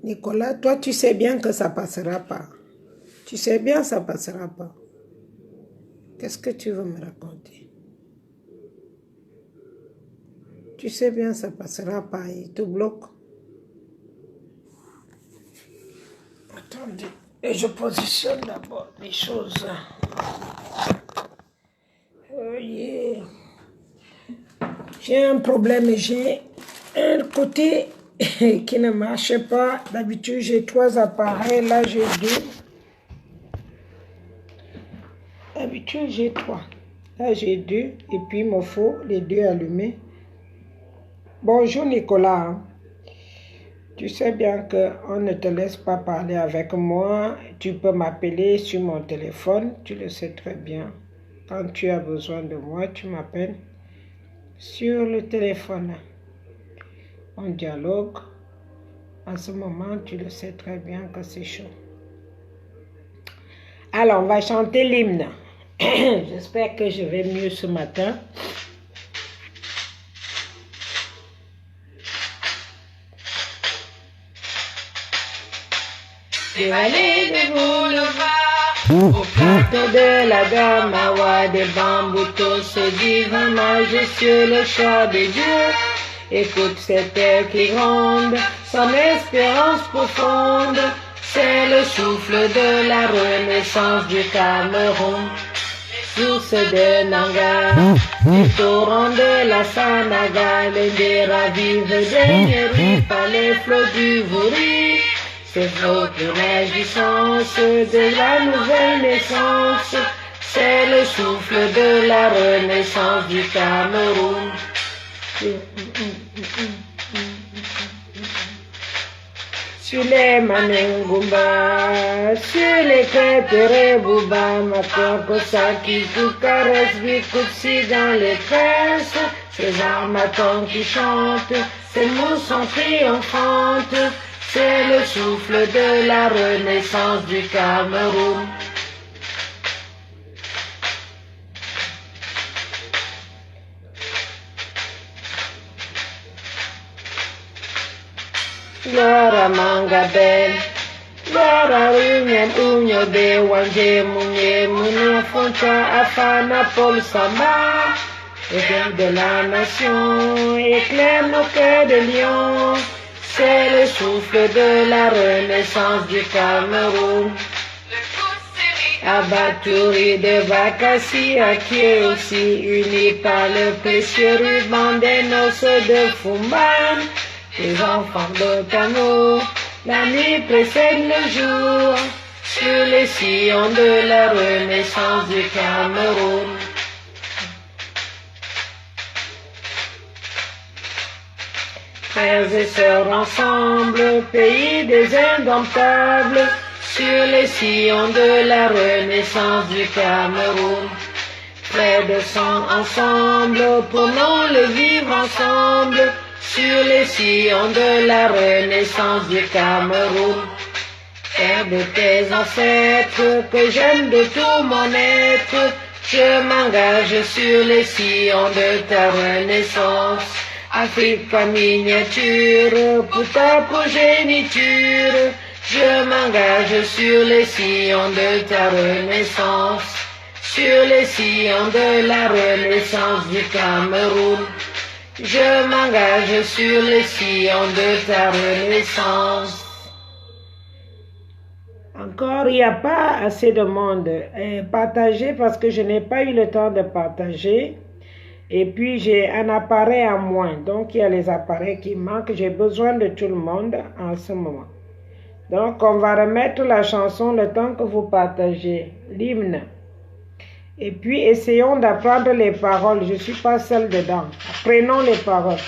Nicolas, toi, tu sais bien que ça passera pas. Tu sais bien que ça passera pas. Qu'est-ce que tu veux me raconter? Tu sais bien que ça passera pas. Il te bloque. Attendez. Et je positionne d'abord les choses. Oh yeah. J'ai un problème. J'ai un côté qui ne marche pas. D'habitude, j'ai 3 appareils. Là, j'ai 2. D'habitude, j'ai 3. Là, j'ai 2. Et puis, il me faut les 2 allumés. Bonjour, Nicolas. Tu sais bien qu'on ne te laisse pas parler avec moi. Tu peux m'appeler sur mon téléphone. Tu le sais très bien. Quand tu as besoin de moi, tu m'appelles sur le téléphone. On dialogue. En ce moment, tu le sais très bien que c'est chaud. Alors, on va chanter l'hymne. J'espère que je vais mieux ce matin. Des vallées, des boulevards, au plateau de la Gamawa, des bambous tous divins, majestueux, le chant de Dieu. Écoute cette terre qui gronde, son espérance profonde, c'est le souffle de la renaissance du Cameroun. Source de Nanga, les torrents de la Sanaga, les Dera vivent des Nyeri, par les flots du Vouri. C'est votre réjouissance de la nouvelle naissance, c'est le souffle de la renaissance du Cameroun. Sur les Manengumba, sur les crêtes Bouba, Makoko Saki, Kukares, Bikoutsi dans les tresses, ces armatons qui chantent, ces mots sont triomphantes, c'est le souffle de la renaissance du Cameroun. Lora Mangabel, Lora Runyan Unyo de Wanje Munye Mune Foncha Afana Paul Sama, éclair de la nation, éclaire nos cœurs de lion. C'est le souffle de la renaissance du Cameroun. Abattouri de Bakassi, qui est aussi uni par le précieux ruban des noces de Fumban. Les enfants de Kano, la nuit précède le jour, sur les sillons de la renaissance du Cameroun. Frères et sœurs ensemble, pays des indomptables, sur les sillons de la renaissance du Cameroun. Frères de sang ensemble, prenons le vivre ensemble, sur les sillons de la renaissance du Cameroun. Père de tes ancêtres, que j'aime de tout mon être, je m'engage sur les sillons de ta renaissance. Afrique miniature, pour ta progéniture, je m'engage sur les sillons de ta renaissance, sur les sillons de la renaissance du Cameroun. Je m'engage sur les sillons de ta renaissance. Encore, il n'y a pas assez de monde. Partagez parce que je n'ai pas eu le temps de partager. Et puis, j'ai un appareil en moins. Donc, il y a les appareils qui manquent. J'ai besoin de tout le monde en ce moment. Donc, on va remettre la chanson le temps que vous partagez l'hymne. Et puis, essayons d'apprendre les paroles. Je ne suis pas seule dedans. Apprenons les paroles.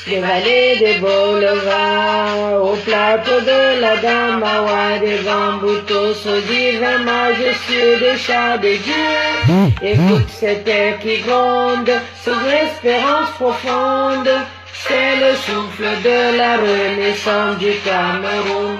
Des vallées, des boulevards, au plateau de la Damawa, des bambous tous divins, majestueux, des chats de Dieu. Écoute cette terre qui gronde, son espérance profonde, c'est le souffle de la renaissance du Cameroun.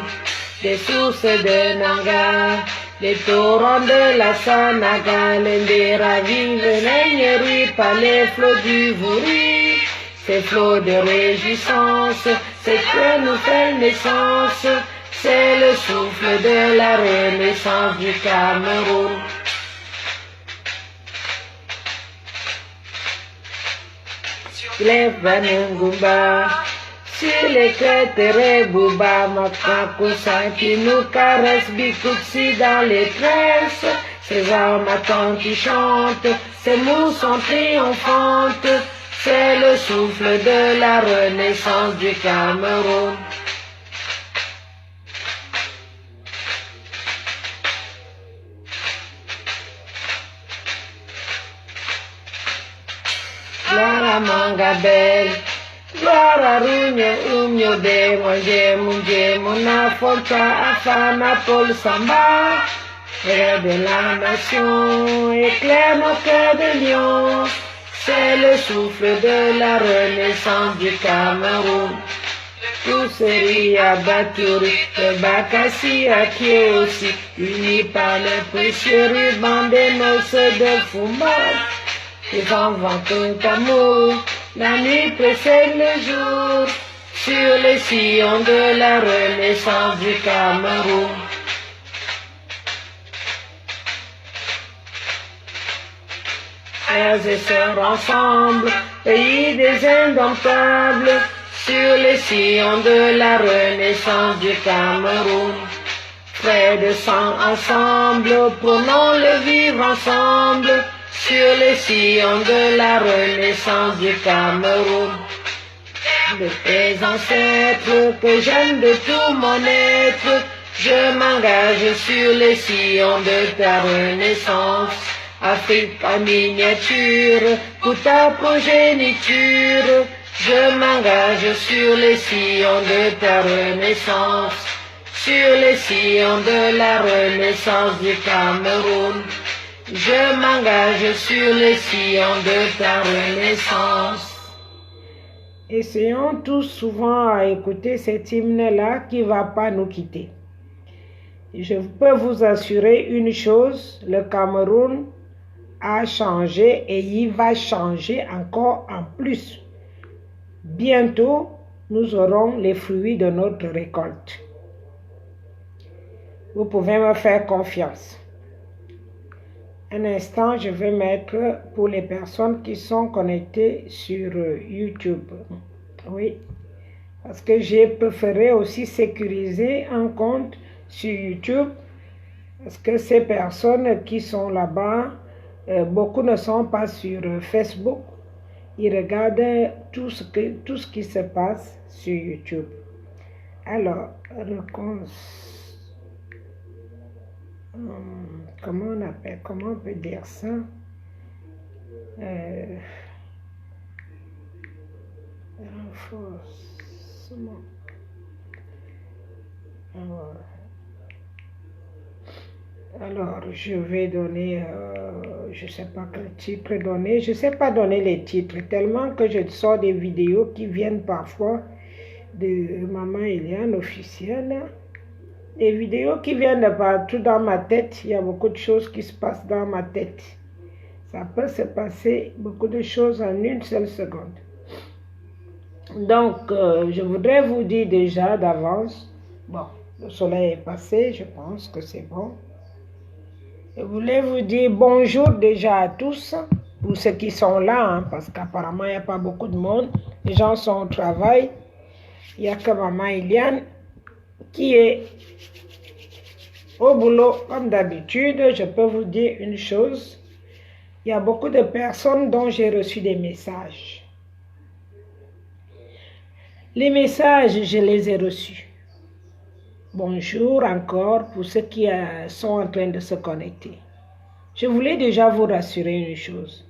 Des sources de Nanga, les torrents de la Sanaga, les Ndera vivent, les Nyeri par les flots du Vouri. ces flots de réjouissance, c'est que nouvelle naissance, c'est le souffle de la renaissance du Cameroun. Les Vanangumba, sur les crêtes Bouba, Makakoussa qui nous caresse, Bikoutsi dans les tresses, ces armatans qui chantent, ces mousses sont triomphantes, c'est le souffle de la renaissance du Cameroun. Gloire à Mangabel, gloire à Runyo, de Manje, Mona, Fonta, Afana, Paul Samba, Frère de la nation, éclaire nos cœurs de lion, c'est le souffle de la renaissance du Cameroun. Tousseri à Batouri, le Bakassi à Kiosi, unis par le précieux ruban des noces de Fumba. Ils inventent d'amour, la nuit précède le jour, sur les sillons de la renaissance du Cameroun. Frères et sœurs ensemble, pays des indomptables, sur les sillons de la renaissance du Cameroun. Frères de sang ensemble, prenons le vivre ensemble, sur les sillons de la renaissance du Cameroun. De tes ancêtres que j'aime de tout mon être, je m'engage sur les sillons de ta renaissance. Afrique en miniature, pour ta progéniture, je m'engage sur les sillons de ta renaissance, sur les sillons de la renaissance du Cameroun. Je m'engage sur les sillons de ta renaissance. Essayons tous souvent à écouter cet hymne-là qui ne va pas nous quitter. Je peux vous assurer une chose, le Cameroun a changé et il va changer encore en plus. Bientôt, nous aurons les fruits de notre récolte. Vous pouvez me faire confiance. Un instant, je vais mettre pour les personnes qui sont connectées sur YouTube. Oui, parce que j'ai préféré aussi sécuriser un compte sur YouTube, parce que ces personnes qui sont là-bas, beaucoup ne sont pas sur Facebook. Ils regardent tout ce qui se passe sur YouTube. Alors, comment on peut dire ça? Renforcement. Alors, je vais donner, je ne sais pas quel titre donner. Je ne sais pas donner les titres, tellement que je sors des vidéos qui viennent parfois de Maman Eliane officielle. Des vidéos qui viennent de partout dans ma tête. Il y a beaucoup de choses qui se passent dans ma tête. Ça peut se passer beaucoup de choses en une seule seconde. Donc, je voudrais vous dire déjà d'avance, bon, le soleil est passé, je pense que c'est bon. Je voulais vous dire bonjour déjà à tous, pour ceux qui sont là, hein, parce qu'apparemment il n'y a pas beaucoup de monde. Les gens sont au travail. Il n'y a que Maman Eliane qui est au boulot comme d'habitude. Je peux vous dire une chose. Il y a beaucoup de personnes dont j'ai reçu des messages. Les messages, je les ai reçus. Bonjour encore pour ceux qui sont en train de se connecter. Je voulais déjà vous rassurer une chose.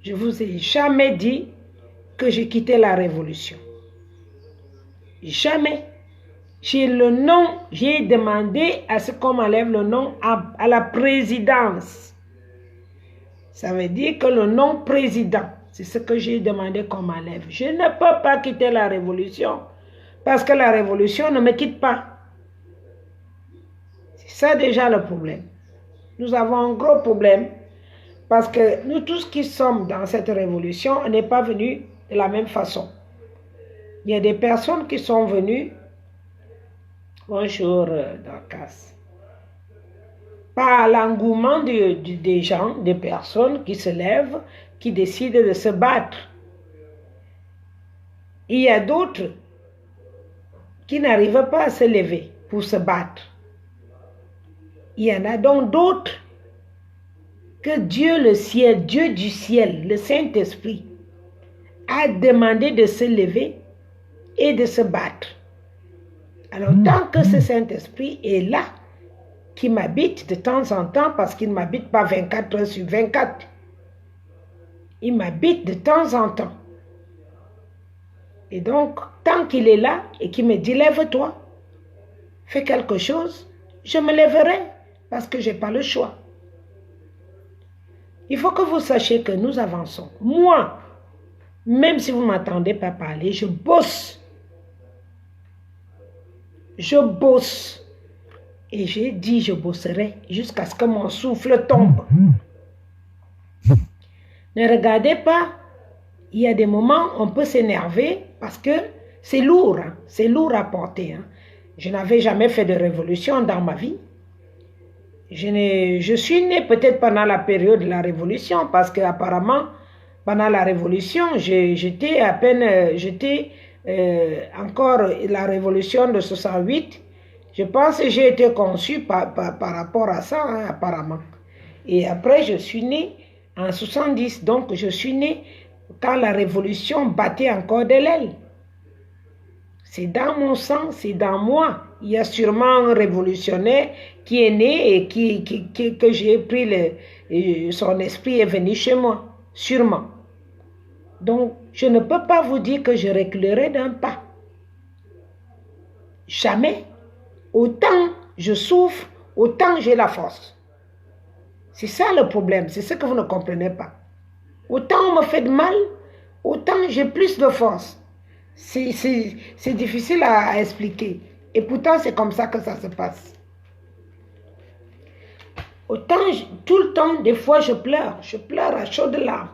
Je ne vous ai jamais dit que j'ai quitté la révolution. Jamais. J'ai demandé à ce qu'on m'enlève le nom à la présidence. Ça veut dire que le nom président, c'est ce que j'ai demandé qu'on m'enlève. Je ne peux pas quitter la révolution parce que la révolution ne me quitte pas. C'est ça déjà le problème. Nous avons un gros problème parce que nous tous qui sommes dans cette révolution, on n'est pas venus de la même façon. Il y a des personnes qui sont venues, bonjour Dorcas, par l'engouement des gens, des personnes qui se lèvent, qui décident de se battre. Il y a d'autres qui n'arrivent pas à se lever pour se battre. Il y en a donc d'autres que Dieu le ciel, Dieu du ciel, le Saint-Esprit, a demandé de se lever et de se battre. Alors, tant que ce Saint-Esprit est là, qui m'habite de temps en temps, parce qu'il ne m'habite pas 24 heures sur 24, il m'habite de temps en temps. Et donc, tant qu'il est là et qu'il me dit, lève-toi, fais quelque chose, je me lèverai, parce que je n'ai pas le choix. Il faut que vous sachiez que nous avançons. Moi, même si vous ne m'entendez pas parler, je bosse. Je bosse. Et j'ai dit, je bosserai jusqu'à ce que mon souffle tombe. Ne regardez pas, il y a des moments où on peut s'énerver parce que c'est lourd, hein, c'est lourd à porter. Hein. Je n'avais jamais fait de révolution dans ma vie. Je suis né peut-être pendant la période de la révolution parce qu'apparemment, pendant la révolution, j'étais encore la révolution de 68. Je pense que j'ai été conçu par rapport à ça, hein, apparemment. Et après, je suis né en 70. Donc, je suis né quand la révolution battait encore de l'aile. C'est dans mon sang, c'est dans moi. Il y a sûrement un révolutionnaire qui est né et que j'ai pris son esprit est venu chez moi. Sûrement. Donc, je ne peux pas vous dire que je reculerai d'un pas. Jamais. Autant je souffre, autant j'ai la force. C'est ça le problème, c'est ce que vous ne comprenez pas. Autant on me fait de mal, autant j'ai plus de force. C'est difficile à expliquer. Et pourtant, c'est comme ça que ça se passe. Autant, tout le temps, des fois, je pleure à chaudes larmes.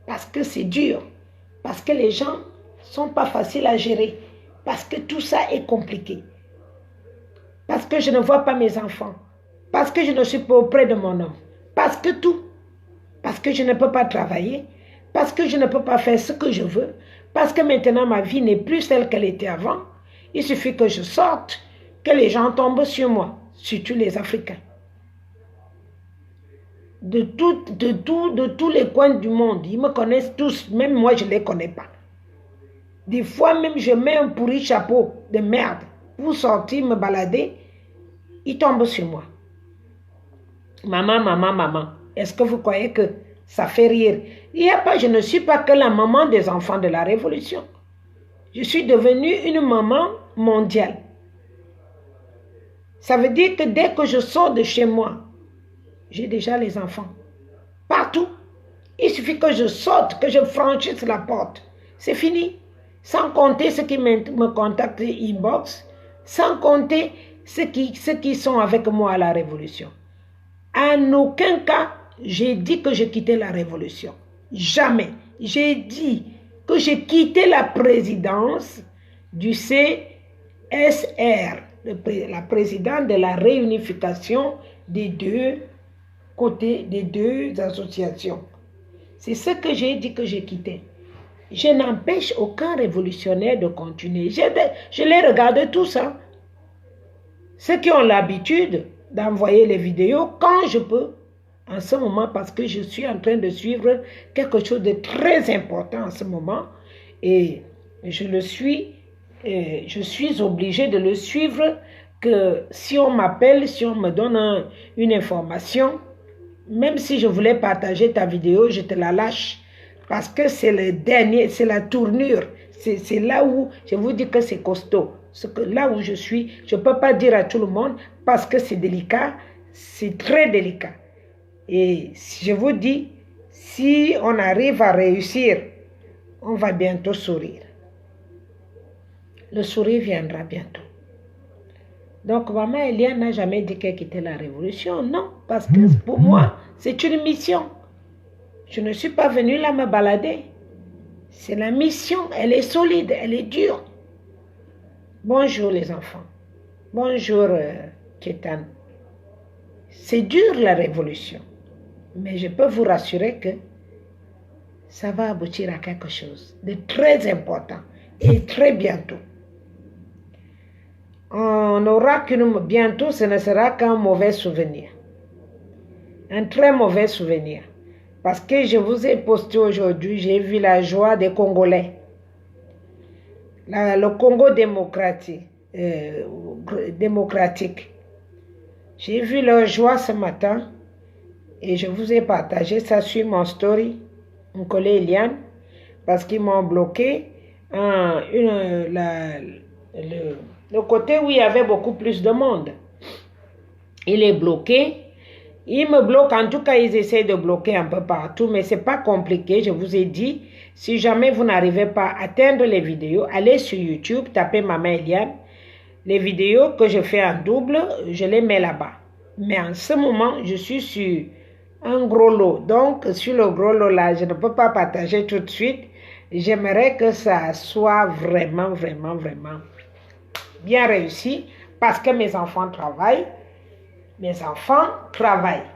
Parce que c'est dur. Parce que les gens ne sont pas faciles à gérer. Parce que tout ça est compliqué. Parce que je ne vois pas mes enfants. Parce que je ne suis pas auprès de mon homme. Parce que tout. Parce que je ne peux pas travailler. Parce que je ne peux pas faire ce que je veux. Parce que maintenant ma vie n'est plus celle qu'elle était avant. Il suffit que je sorte, que les gens tombent sur moi. Surtout les Africains. De tous les coins du monde. Ils me connaissent tous. Même moi, je ne les connais pas. Des fois même, je mets un pourri chapeau de merde. Pour sortir, me balader, ils tombent sur moi. Maman, maman, maman. Est-ce que vous croyez que ça fait rire? Je ne suis pas que la maman des enfants de la Révolution. Je suis devenue une maman mondiale. Ça veut dire que dès que je sors de chez moi, j'ai déjà les enfants. Partout. Il suffit que je sorte, que je franchisse la porte. C'est fini. Sans compter ceux qui me contactent inbox, sans compter ceux qui sont avec moi à la Révolution. En aucun cas, j'ai dit que je quittais la Révolution. Jamais. J'ai dit que j'ai quitté la présidence du CSR, la présidente de la réunification des deux côtés, des deux associations. C'est ce que j'ai dit que j'ai quitté. Je n'empêche aucun révolutionnaire de continuer. Je les regarde tous. Hein. Ceux qui ont l'habitude d'envoyer les vidéos quand je peux, en ce moment, parce que je suis en train de suivre quelque chose de très important en ce moment. Et je suis obligée de le suivre, que si on m'appelle, si on me donne une information, même si je voulais partager ta vidéo, je te la lâche. Parce que c'est le dernier, c'est la tournure. C'est là où je vous dis que c'est costaud. Là où je suis, je ne peux pas dire à tout le monde parce que c'est délicat, c'est très délicat. Et je vous dis, si on arrive à réussir, on va bientôt sourire. Le sourire viendra bientôt. Donc, maman Eliane n'a jamais dit qu'elle quittait la révolution. Non, parce que pour moi, c'est une mission. Je ne suis pas venue là me balader. C'est la mission, elle est solide, elle est dure. Bonjour les enfants. Bonjour Kétan. C'est dur la révolution. Mais je peux vous rassurer que ça va aboutir à quelque chose de très important et très bientôt. On aura bientôt, ce ne sera qu'un mauvais souvenir. Un très mauvais souvenir. Parce que je vous ai posté aujourd'hui, j'ai vu la joie des Congolais. Le Congo démocratique. J'ai vu leur joie ce matin et je vous ai partagé ça sur mon story, mon collègue Eliane, parce qu'ils m'ont bloqué le côté où il y avait beaucoup plus de monde. Il est bloqué. Ils me bloquent, en tout cas ils essaient de bloquer un peu partout, mais c'est pas compliqué, je vous ai dit, si jamais vous n'arrivez pas à atteindre les vidéos, allez sur YouTube, tapez Maman Eliane, les vidéos que je fais en double, je les mets là-bas. Mais en ce moment, je suis sur un gros lot, donc sur le gros lot là, je ne peux pas partager tout de suite, j'aimerais que ça soit vraiment bien réussi, parce que mes enfants travaillent. Mes enfants travaillent.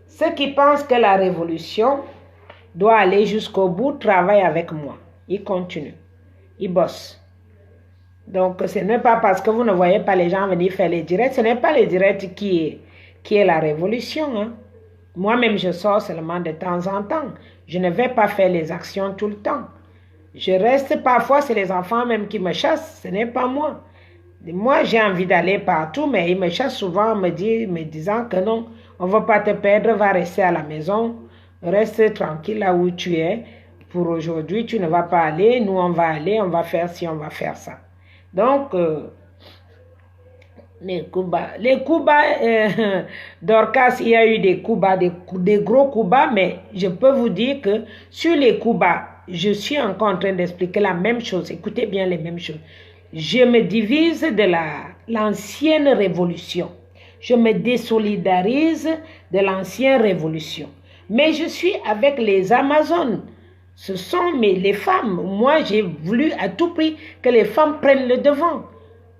Ceux qui pensent que la révolution doit aller jusqu'au bout travaillent avec moi. Ils continuent. Ils bossent. Donc, ce n'est pas parce que vous ne voyez pas les gens venir faire les directs. Ce n'est pas les directs qui est la révolution. Hein. Moi-même, je sors seulement de temps en temps. Je ne vais pas faire les actions tout le temps. Je reste parfois, c'est les enfants même qui me chassent. Ce n'est pas moi. Moi, j'ai envie d'aller partout, mais ils me chassent souvent me disant que non, on ne va pas te perdre, va rester à la maison, reste tranquille là où tu es. Pour aujourd'hui, tu ne vas pas aller, nous on va aller, on va faire ci, on va faire ça. Donc, les coups bas, Dorcas, il y a eu des coups bas, des gros coups bas, mais je peux vous dire que sur les coups bas, je suis encore en train d'expliquer la même chose. Écoutez bien les mêmes choses. Je me divise de l'ancienne révolution. Je me désolidarise de l'ancienne révolution. Mais je suis avec les Amazones. Ce sont les femmes. Moi, j'ai voulu à tout prix que les femmes prennent le devant.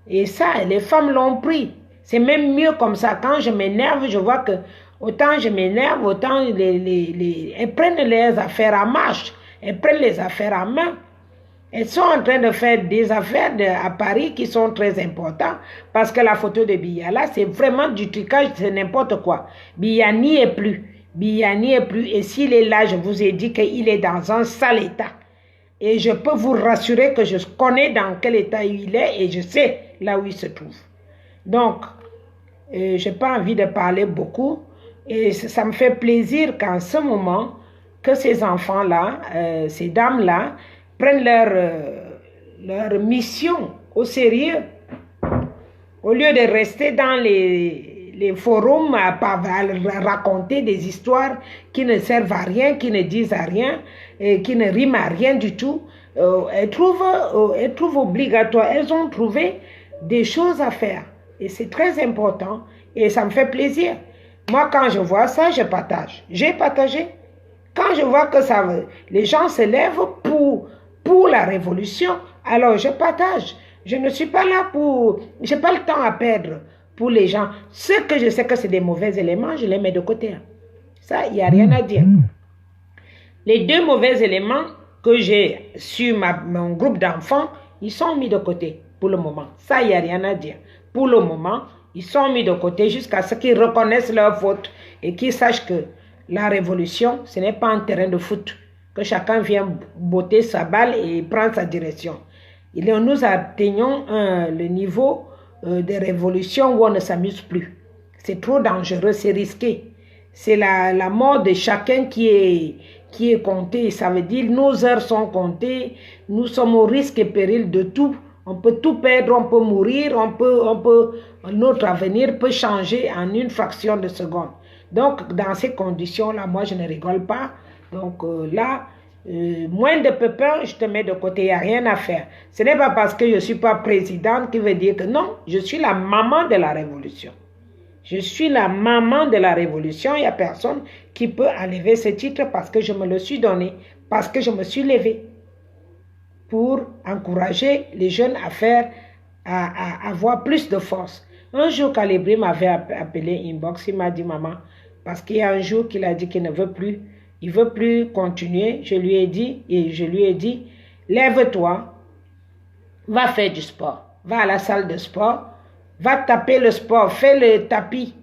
Et ça, les femmes l'ont pris. C'est même mieux comme ça. Quand je m'énerve, je vois que autant je m'énerve, autant elles prennent les affaires en marche. Elles prennent les affaires en main. Elles sont en train de faire des affaires à Paris qui sont très importantes parce que la photo de Biya là, c'est vraiment du trucage, c'est n'importe quoi. Biya n'y est plus. Biya n'y est plus. Et s'il est là, je vous ai dit qu'il est dans un sale état. Et je peux vous rassurer que je connais dans quel état il est et je sais là où il se trouve. Donc, je n'ai pas envie de parler beaucoup. Et ça me fait plaisir qu'en ce moment, que ces enfants-là, ces dames-là, prennent leur mission au sérieux. Au lieu de rester dans les forums à raconter des histoires qui ne servent à rien, qui ne disent à rien, et qui ne riment à rien du tout, elles trouvent obligatoire. Elles ont trouvé des choses à faire. Et c'est très important. Et ça me fait plaisir. Moi, quand je vois ça, je partage. J'ai partagé. Quand je vois que les gens se lèvent pour la révolution, alors je partage. Je ne suis pas là je n'ai pas le temps à perdre pour les gens. Ceux que je sais que c'est des mauvais éléments, je les mets de côté. Ça, il n'y a rien à dire. Les deux mauvais éléments que j'ai sur mon groupe d'enfants, ils sont mis de côté pour le moment. Ça, il n'y a rien à dire. Pour le moment, ils sont mis de côté jusqu'à ce qu'ils reconnaissent leur faute et qu'ils sachent que la révolution, ce n'est pas un terrain de foot. Que chacun vient botter sa balle et prendre sa direction. Nous atteignons le niveau de révolution où on ne s'amuse plus. C'est trop dangereux, c'est risqué. C'est la mort de chacun qui est comptée. Ça veut dire nos heures sont comptées. Nous sommes au risque et péril de tout. On peut tout perdre, on peut mourir, notre avenir peut changer en une fraction de seconde. Donc, dans ces conditions-là, moi, je ne rigole pas. Donc là, moins de pépins, je te mets de côté, il n'y a rien à faire. Ce n'est pas parce que je ne suis pas présidente qui veut dire que non, je suis la maman de la révolution. Je suis la maman de la révolution, il n'y a personne qui peut enlever ce titre parce que je me le suis donné, parce que je me suis levée. pour encourager les jeunes à avoir plus de force. Un jour, Calibri m'avait appelé inbox, il m'a dit, maman, parce qu'il y a un jour qu'il a dit qu'il ne veut plus, il ne veut plus continuer. Je lui ai dit, lève-toi, va faire du sport, va à la salle de sport, va taper le sport, fais le tapis,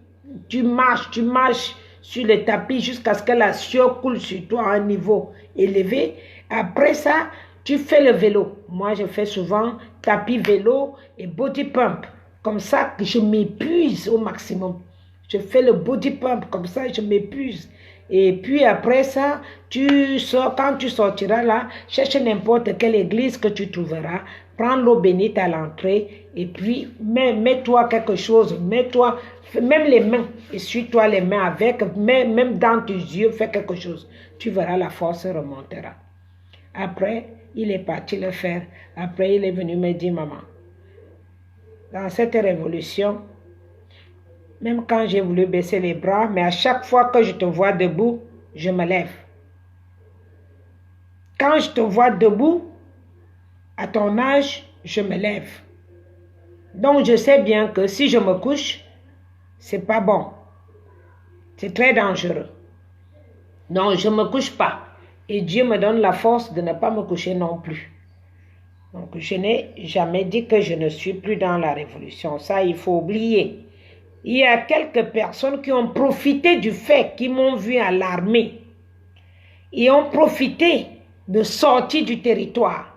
tu marches sur le tapis jusqu'à ce que la sueur coule sur toi à un niveau élevé. Après ça, tu fais le vélo. Moi, je fais souvent tapis vélo et body pump. Comme ça, que je m'épuise au maximum. Je fais le body pump, comme ça, je m'épuise. Et puis après ça, tu sors, quand tu sortiras là, cherche n'importe quelle église que tu trouveras, prends l'eau bénite à l'entrée, et puis mets-toi quelque chose, mets-toi, même les mains, essuie-toi les mains avec, même dans tes yeux, fais quelque chose. Tu verras, la force remontera. Après, il est parti le faire. Après, il est venu me dire, maman, dans cette révolution, même quand j'ai voulu baisser les bras, mais à chaque fois que je te vois debout, je me lève. Quand je te vois debout, à ton âge, je me lève. Donc je sais bien que si je me couche, c'est pas bon. C'est très dangereux. Donc je ne me couche pas. Et Dieu me donne la force de ne pas me coucher non plus. Donc je n'ai jamais dit que je ne suis plus dans la révolution. Ça, il faut oublier. Il y a quelques personnes qui ont profité du fait qu'ils m'ont vu à l'armée et ont profité de sortir du territoire.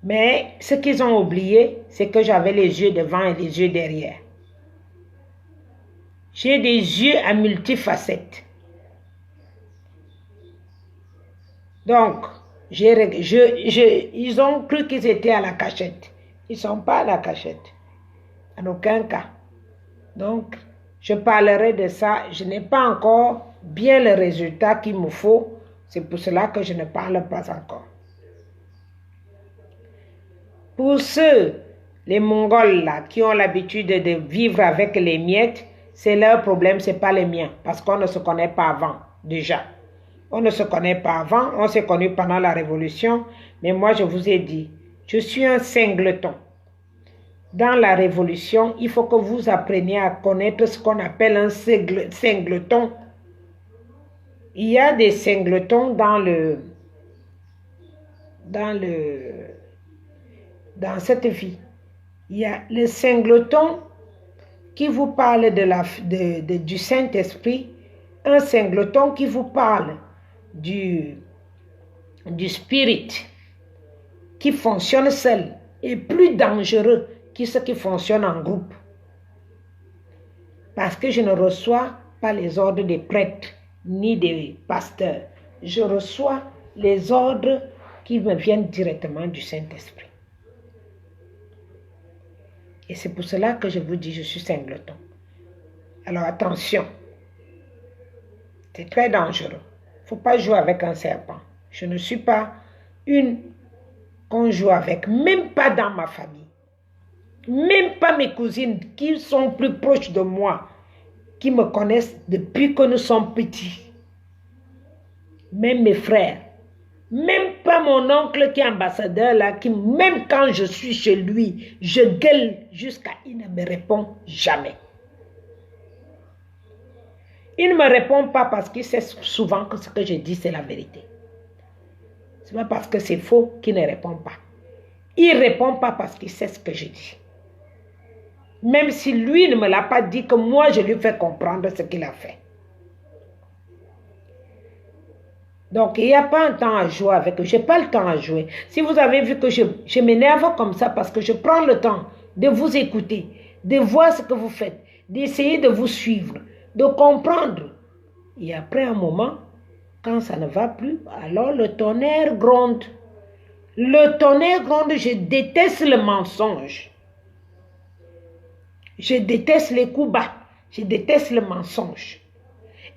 Mais ce qu'ils ont oublié, c'est que j'avais les yeux devant et les yeux derrière. J'ai des yeux à multifacettes. Donc, ils ont cru qu'ils étaient à la cachette. Ils ne sont pas à la cachette. En aucun cas. Donc, je parlerai de ça. Je n'ai pas encore bien le résultat qu'il me faut. C'est pour cela que je ne parle pas encore. Pour ceux, les Mongols là, qui ont l'habitude de vivre avec les miettes, c'est leur problème, ce n'est pas les miens. Parce qu'on ne se connaît pas avant, déjà. On ne se connaît pas avant, on s'est connu pendant la Révolution. Mais moi, je vous ai dit, je suis un singleton. Dans la Révolution, il faut que vous appreniez à connaître ce qu'on appelle un singleton. Il y a des singletons dans cette vie. Il y a le singleton qui vous parle du Saint-Esprit, un singleton qui vous parle du spirit, qui fonctionne seul, est plus dangereux que ce qui fonctionne en groupe. Parce que je ne reçois pas les ordres des prêtres ni des pasteurs. Je reçois les ordres qui me viennent directement du Saint-Esprit. Et c'est pour cela que je vous dis, je suis singleton. Alors attention, c'est très dangereux. Il ne faut pas jouer avec un serpent. Je ne suis pas une qu'on joue avec, même pas dans ma famille. Même pas mes cousines qui sont plus proches de moi, qui me connaissent depuis que nous sommes petits. Même mes frères. Même pas mon oncle qui est ambassadeur là, qui même quand je suis chez lui, je gueule jusqu'à il ne me répond jamais. Il ne me répond pas parce qu'il sait souvent que ce que je dis c'est la vérité. Ce n'est pas parce que c'est faux qu'il ne répond pas. Il ne répond pas parce qu'il sait ce que je dis. Même si lui ne me l'a pas dit, que moi je lui fais comprendre ce qu'il a fait. Donc, il n'y a pas un temps à jouer avec eux. Je n'ai pas le temps à jouer. Si vous avez vu que je m'énerve comme ça parce que je prends le temps de vous écouter, de voir ce que vous faites, d'essayer de vous suivre, de comprendre. Et après un moment, quand ça ne va plus, alors le tonnerre gronde. Le tonnerre gronde, je déteste le mensonge. Je déteste les coups bas. Je déteste le mensonge.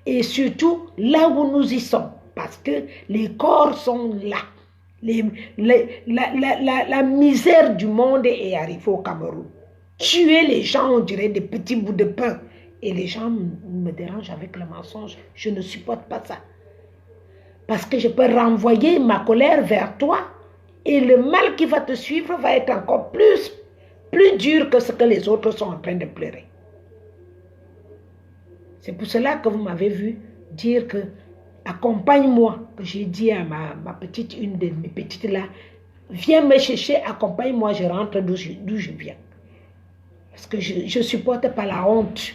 Et surtout, là où nous y sommes. Parce que les corps sont là. La misère du monde est arrivée au Cameroun. Tuer les gens, on dirait des petits bouts de pain. Et les gens me dérangent avec le mensonge. Je ne supporte pas ça. Parce que je peux renvoyer ma colère vers toi. Et le mal qui va te suivre va être encore plus dur que ce que les autres sont en train de pleurer. C'est pour cela que vous m'avez vu dire que accompagne-moi, que j'ai dit à ma petite, une de mes petites là, viens me chercher, accompagne-moi, je rentre d'où je viens. Parce que je ne supporte pas la honte.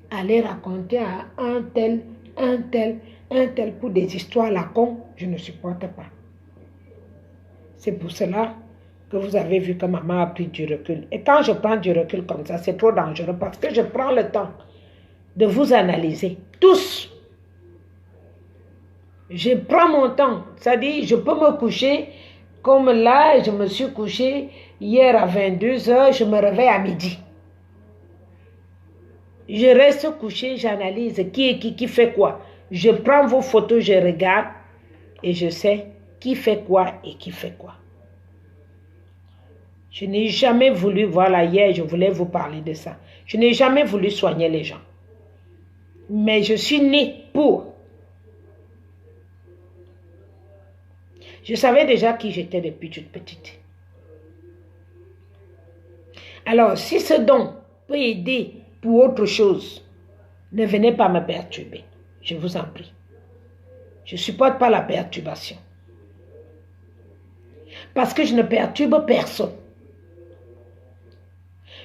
Aller raconter à un tel pour des histoires à la con, je ne supporte pas. C'est pour cela que vous avez vu que maman a pris du recul. Et quand je prends du recul comme ça, c'est trop dangereux parce que je prends le temps de vous analyser. Tous. Je prends mon temps. C'est-à-dire, je peux me coucher comme là, je me suis couché hier à 22h, je me réveille à midi. Je reste couché, j'analyse qui fait quoi. Je prends vos photos, je regarde et je sais qui fait quoi et qui fait quoi. Je n'ai jamais voulu, voilà, hier, je voulais vous parler de ça. Je n'ai jamais voulu soigner les gens. Mais je suis née pour. Je savais déjà qui j'étais depuis toute petite. Alors, si ce don peut aider pour autre chose, ne venez pas me perturber. Je vous en prie. Je ne supporte pas la perturbation. Parce que je ne perturbe personne.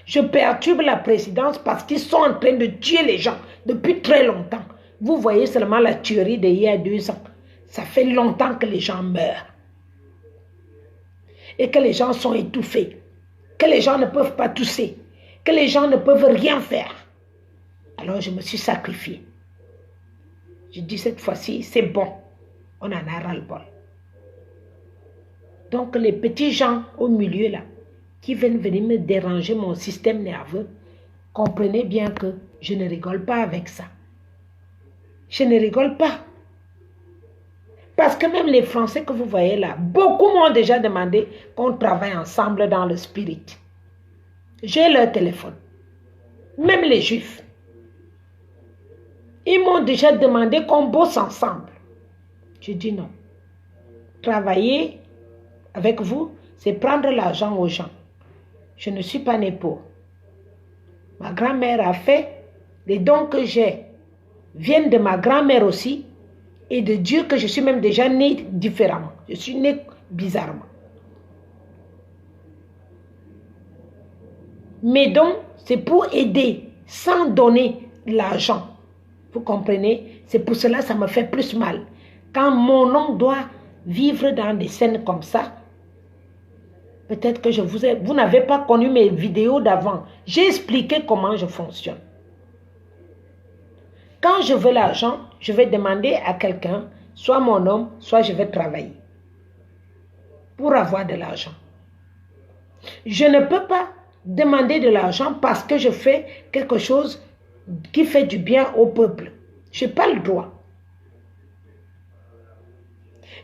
Je perturbe la présidence parce qu'ils sont en train de tuer les gens depuis très longtemps. Vous voyez seulement la tuerie d'il y a 2 ans. Ça fait longtemps que les gens meurent. Et que les gens sont étouffés. Que les gens ne peuvent pas tousser. Que les gens ne peuvent rien faire. Alors je me suis sacrifiée. Je dis cette fois-ci, c'est bon. On en a ras-le-bol. Donc les petits gens au milieu là, qui viennent venir me déranger mon système nerveux, comprenez bien que je ne rigole pas avec ça. Je ne rigole pas. Parce que même les Français que vous voyez là, beaucoup m'ont déjà demandé qu'on travaille ensemble dans le spirit. J'ai leur téléphone. Même les Juifs. Ils m'ont déjà demandé qu'on bosse ensemble. Je dis non. Travailler avec vous, c'est prendre l'argent aux gens. Je ne suis pas née pour. Ma grand-mère a fait, les dons que j'ai viennent de ma grand-mère aussi et de Dieu que je suis même déjà née différemment. Je suis née bizarrement. Mes dons, c'est pour aider sans donner l'argent. Vous comprenez? C'est pour cela que ça me fait plus mal. Quand mon nom doit vivre dans des scènes comme ça, peut-être que vous n'avez pas connu mes vidéos d'avant. J'ai expliqué comment je fonctionne. Quand je veux l'argent, je vais demander à quelqu'un, soit mon homme, soit je vais travailler pour avoir de l'argent. Je ne peux pas demander de l'argent parce que je fais quelque chose qui fait du bien au peuple. Je n'ai pas le droit.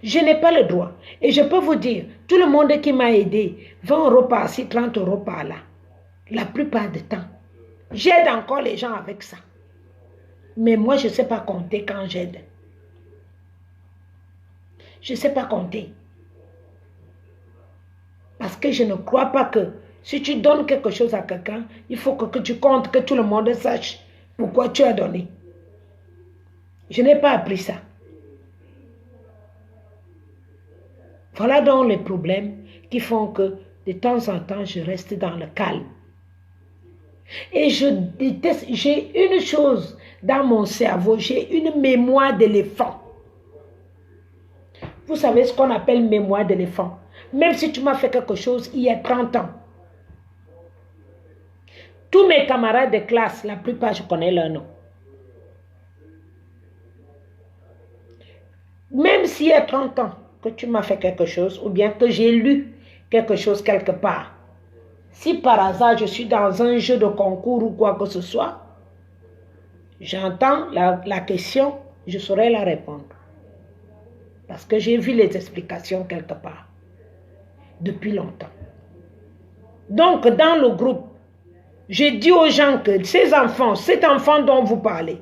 Je n'ai pas le droit. Et je peux vous dire, tout le monde qui m'a aidé, 20 euros par-ci, 30 euros par-là, la plupart du temps, j'aide encore les gens avec ça. Mais moi, je ne sais pas compter quand j'aide. Je ne sais pas compter. Parce que je ne crois pas que si tu donnes quelque chose à quelqu'un, il faut que tu comptes, que tout le monde sache pourquoi tu as donné. Je n'ai pas appris ça. Voilà donc les problèmes qui font que de temps en temps, je reste dans le calme. Et je déteste, j'ai une chose dans mon cerveau, j'ai une mémoire d'éléphant. Vous savez ce qu'on appelle mémoire d'éléphant. Même si tu m'as fait quelque chose il y a 30 ans. Tous mes camarades de classe, la plupart, je connais leur nom. Même s'il y a 30 ans que tu m'as fait quelque chose, ou bien que j'ai lu quelque chose quelque part, si par hasard je suis dans un jeu de concours ou quoi que ce soit, j'entends la question, je saurai la répondre. Parce que j'ai vu les explications quelque part, depuis longtemps. Donc, dans le groupe, j'ai dit aux gens que ces enfants, cet enfant dont vous parlez,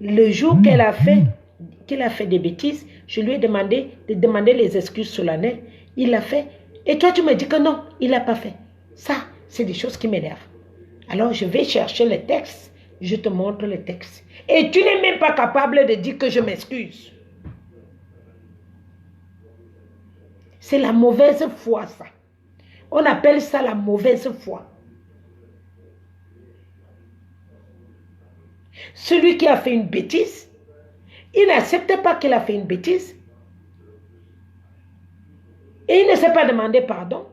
le jour qu'il a fait des bêtises, Je lui ai demandé de demander les excuses solennelles. Il l'a fait. Et toi, tu me dis que non, il ne l'a pas fait. Ça, c'est des choses qui m'énervent. Alors, je vais chercher le texte. Je te montre le texte. Et tu n'es même pas capable de dire que je m'excuse. C'est la mauvaise foi, ça. On appelle ça la mauvaise foi. Celui qui a fait une bêtise, il n'accepte pas qu'il a fait une bêtise. Et il ne s'est pas demandé pardon.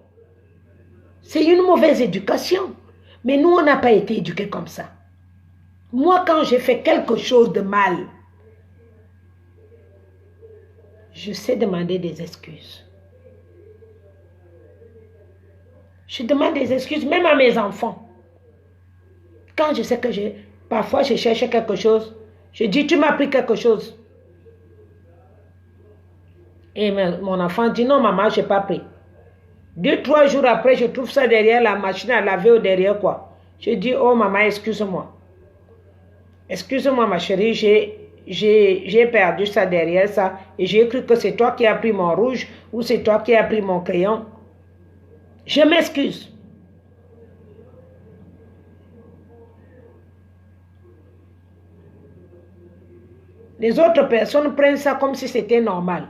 C'est une mauvaise éducation. Mais nous, on n'a pas été éduqués comme ça. Moi, quand j'ai fait quelque chose de mal, je sais demander des excuses. Je demande des excuses même à mes enfants. Quand je sais que parfois je cherche quelque chose, je dis, tu m'as pris quelque chose. Et mon enfant dit, non maman, je n'ai pas pris. 2-3 jours après, je trouve ça derrière la machine à laver ou derrière quoi. Je dis, oh maman, excuse-moi. Excuse-moi ma chérie, j'ai perdu ça derrière ça. Et j'ai cru que c'est toi qui as pris mon rouge ou c'est toi qui as pris mon crayon. Je m'excuse. Les autres personnes prennent ça comme si c'était normal.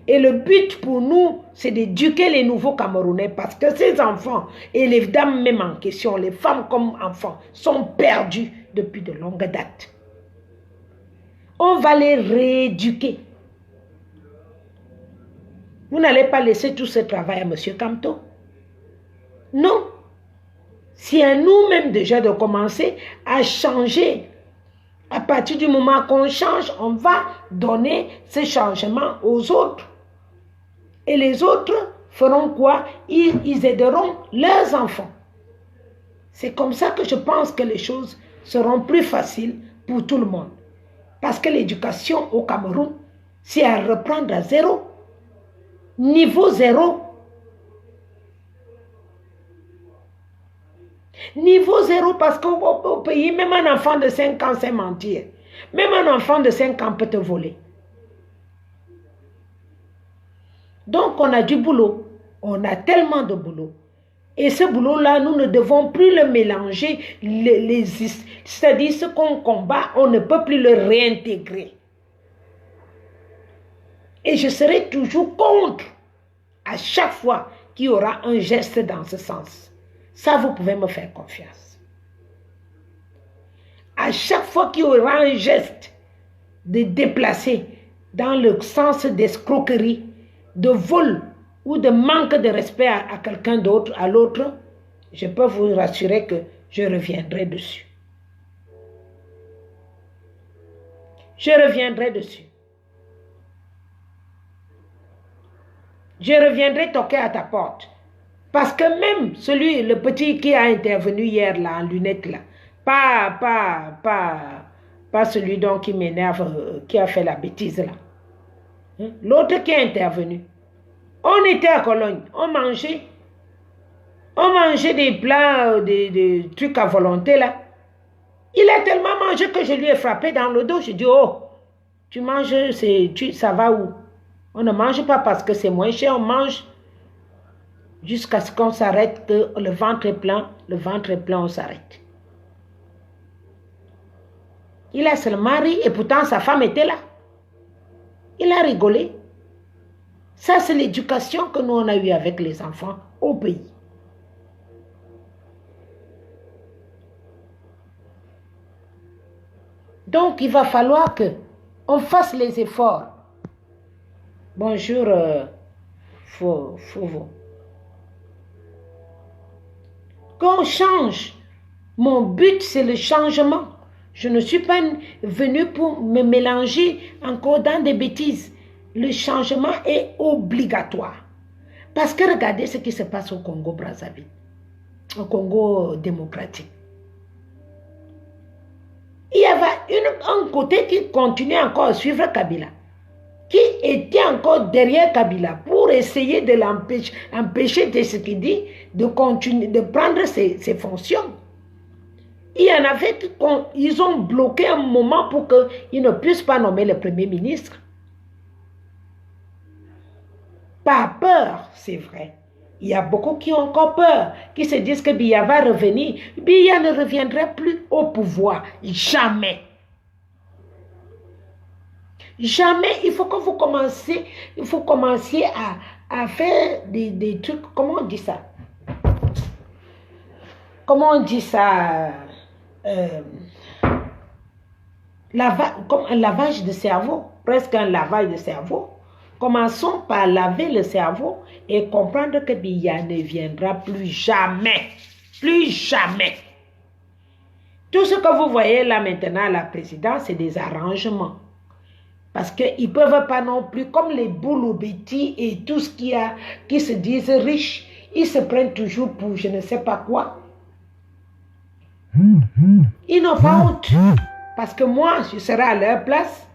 Et le but pour nous, c'est d'éduquer les nouveaux Camerounais parce que ces enfants et les dames même en question, les femmes comme enfants, sont perdus depuis de longues dates. On va les rééduquer. Vous n'allez pas laisser tout ce travail à M. Kamto. Non. C'est à nous-mêmes déjà de commencer à changer. À partir du moment qu'on change, on va donner ce changement aux autres. Et les autres feront quoi? Ils aideront leurs enfants. C'est comme ça que je pense que les choses seront plus faciles pour tout le monde. Parce que l'éducation au Cameroun, c'est à reprendre à zéro. Niveau zéro. Niveau zéro parce qu'au pays, même un enfant de 5 ans sait mentir. Même un enfant de 5 ans peut te voler. Donc on a du boulot. On a tellement de boulot. Et ce boulot-là, nous ne devons plus le mélanger. C'est-à-dire ce qu'on combat, on ne peut plus le réintégrer. Et je serai toujours contre à chaque fois qu'il y aura un geste dans ce sens. Ça, vous pouvez me faire confiance. À chaque fois qu'il y aura un geste de déplacer dans le sens d'escroquerie, de vol ou de manque de respect à quelqu'un d'autre, à l'autre, je peux vous rassurer que je reviendrai dessus. Je reviendrai dessus. Je reviendrai toquer à ta porte. Parce que même le petit qui a intervenu hier là, en lunettes là, pas celui donc qui m'énerve, qui a fait la bêtise là. Hein? L'autre qui a intervenu. On était à Cologne, on mangeait des plats, des trucs à volonté là. Il a tellement mangé que je lui ai frappé dans le dos. Je dis, oh, tu manges, ça va où? On ne mange pas parce que c'est moins cher, on mange jusqu'à ce qu'on s'arrête, que le ventre est plein, on s'arrête. Il a seulement ri et pourtant sa femme était là. Il a rigolé. Ça, c'est l'éducation que nous, on a eue avec les enfants au pays. Donc, il va falloir qu'on fasse les efforts. Bonjour, Fauveau. Qu'on change. Mon but, c'est le changement. Je ne suis pas venue pour me mélanger encore dans des bêtises. Le changement est obligatoire. Parce que regardez ce qui se passe au Congo-Brazzaville, au Congo démocratique. Il y avait un côté qui continuait encore à suivre Kabila, qui était encore derrière Kabila pour essayer de l'empêcher de ce qu'il dit, de continuer, de prendre ses fonctions. Il y en avait ils ont bloqué un moment pour qu'ils ne puissent pas nommer le Premier ministre. Pas peur, c'est vrai. Il y a beaucoup qui ont encore peur, qui se disent que Biya va revenir. Biya ne reviendrait plus au pouvoir. Jamais. Jamais. Il faut que vous commenciez, à faire des trucs. Comment on dit ça? Comment on dit ça? Comme un lavage de cerveau. Presque un lavage de cerveau. Commençons par laver le cerveau et comprendre que Biya ne viendra plus jamais. Plus jamais. Tout ce que vous voyez là maintenant à la présidence, c'est des arrangements. Parce qu'ils ne peuvent pas non plus, comme les Bouloubeti et tout ce qui se disent riches, ils se prennent toujours pour je ne sais pas quoi. Ils n'ont pas honte. Parce que moi, je serai à leur place.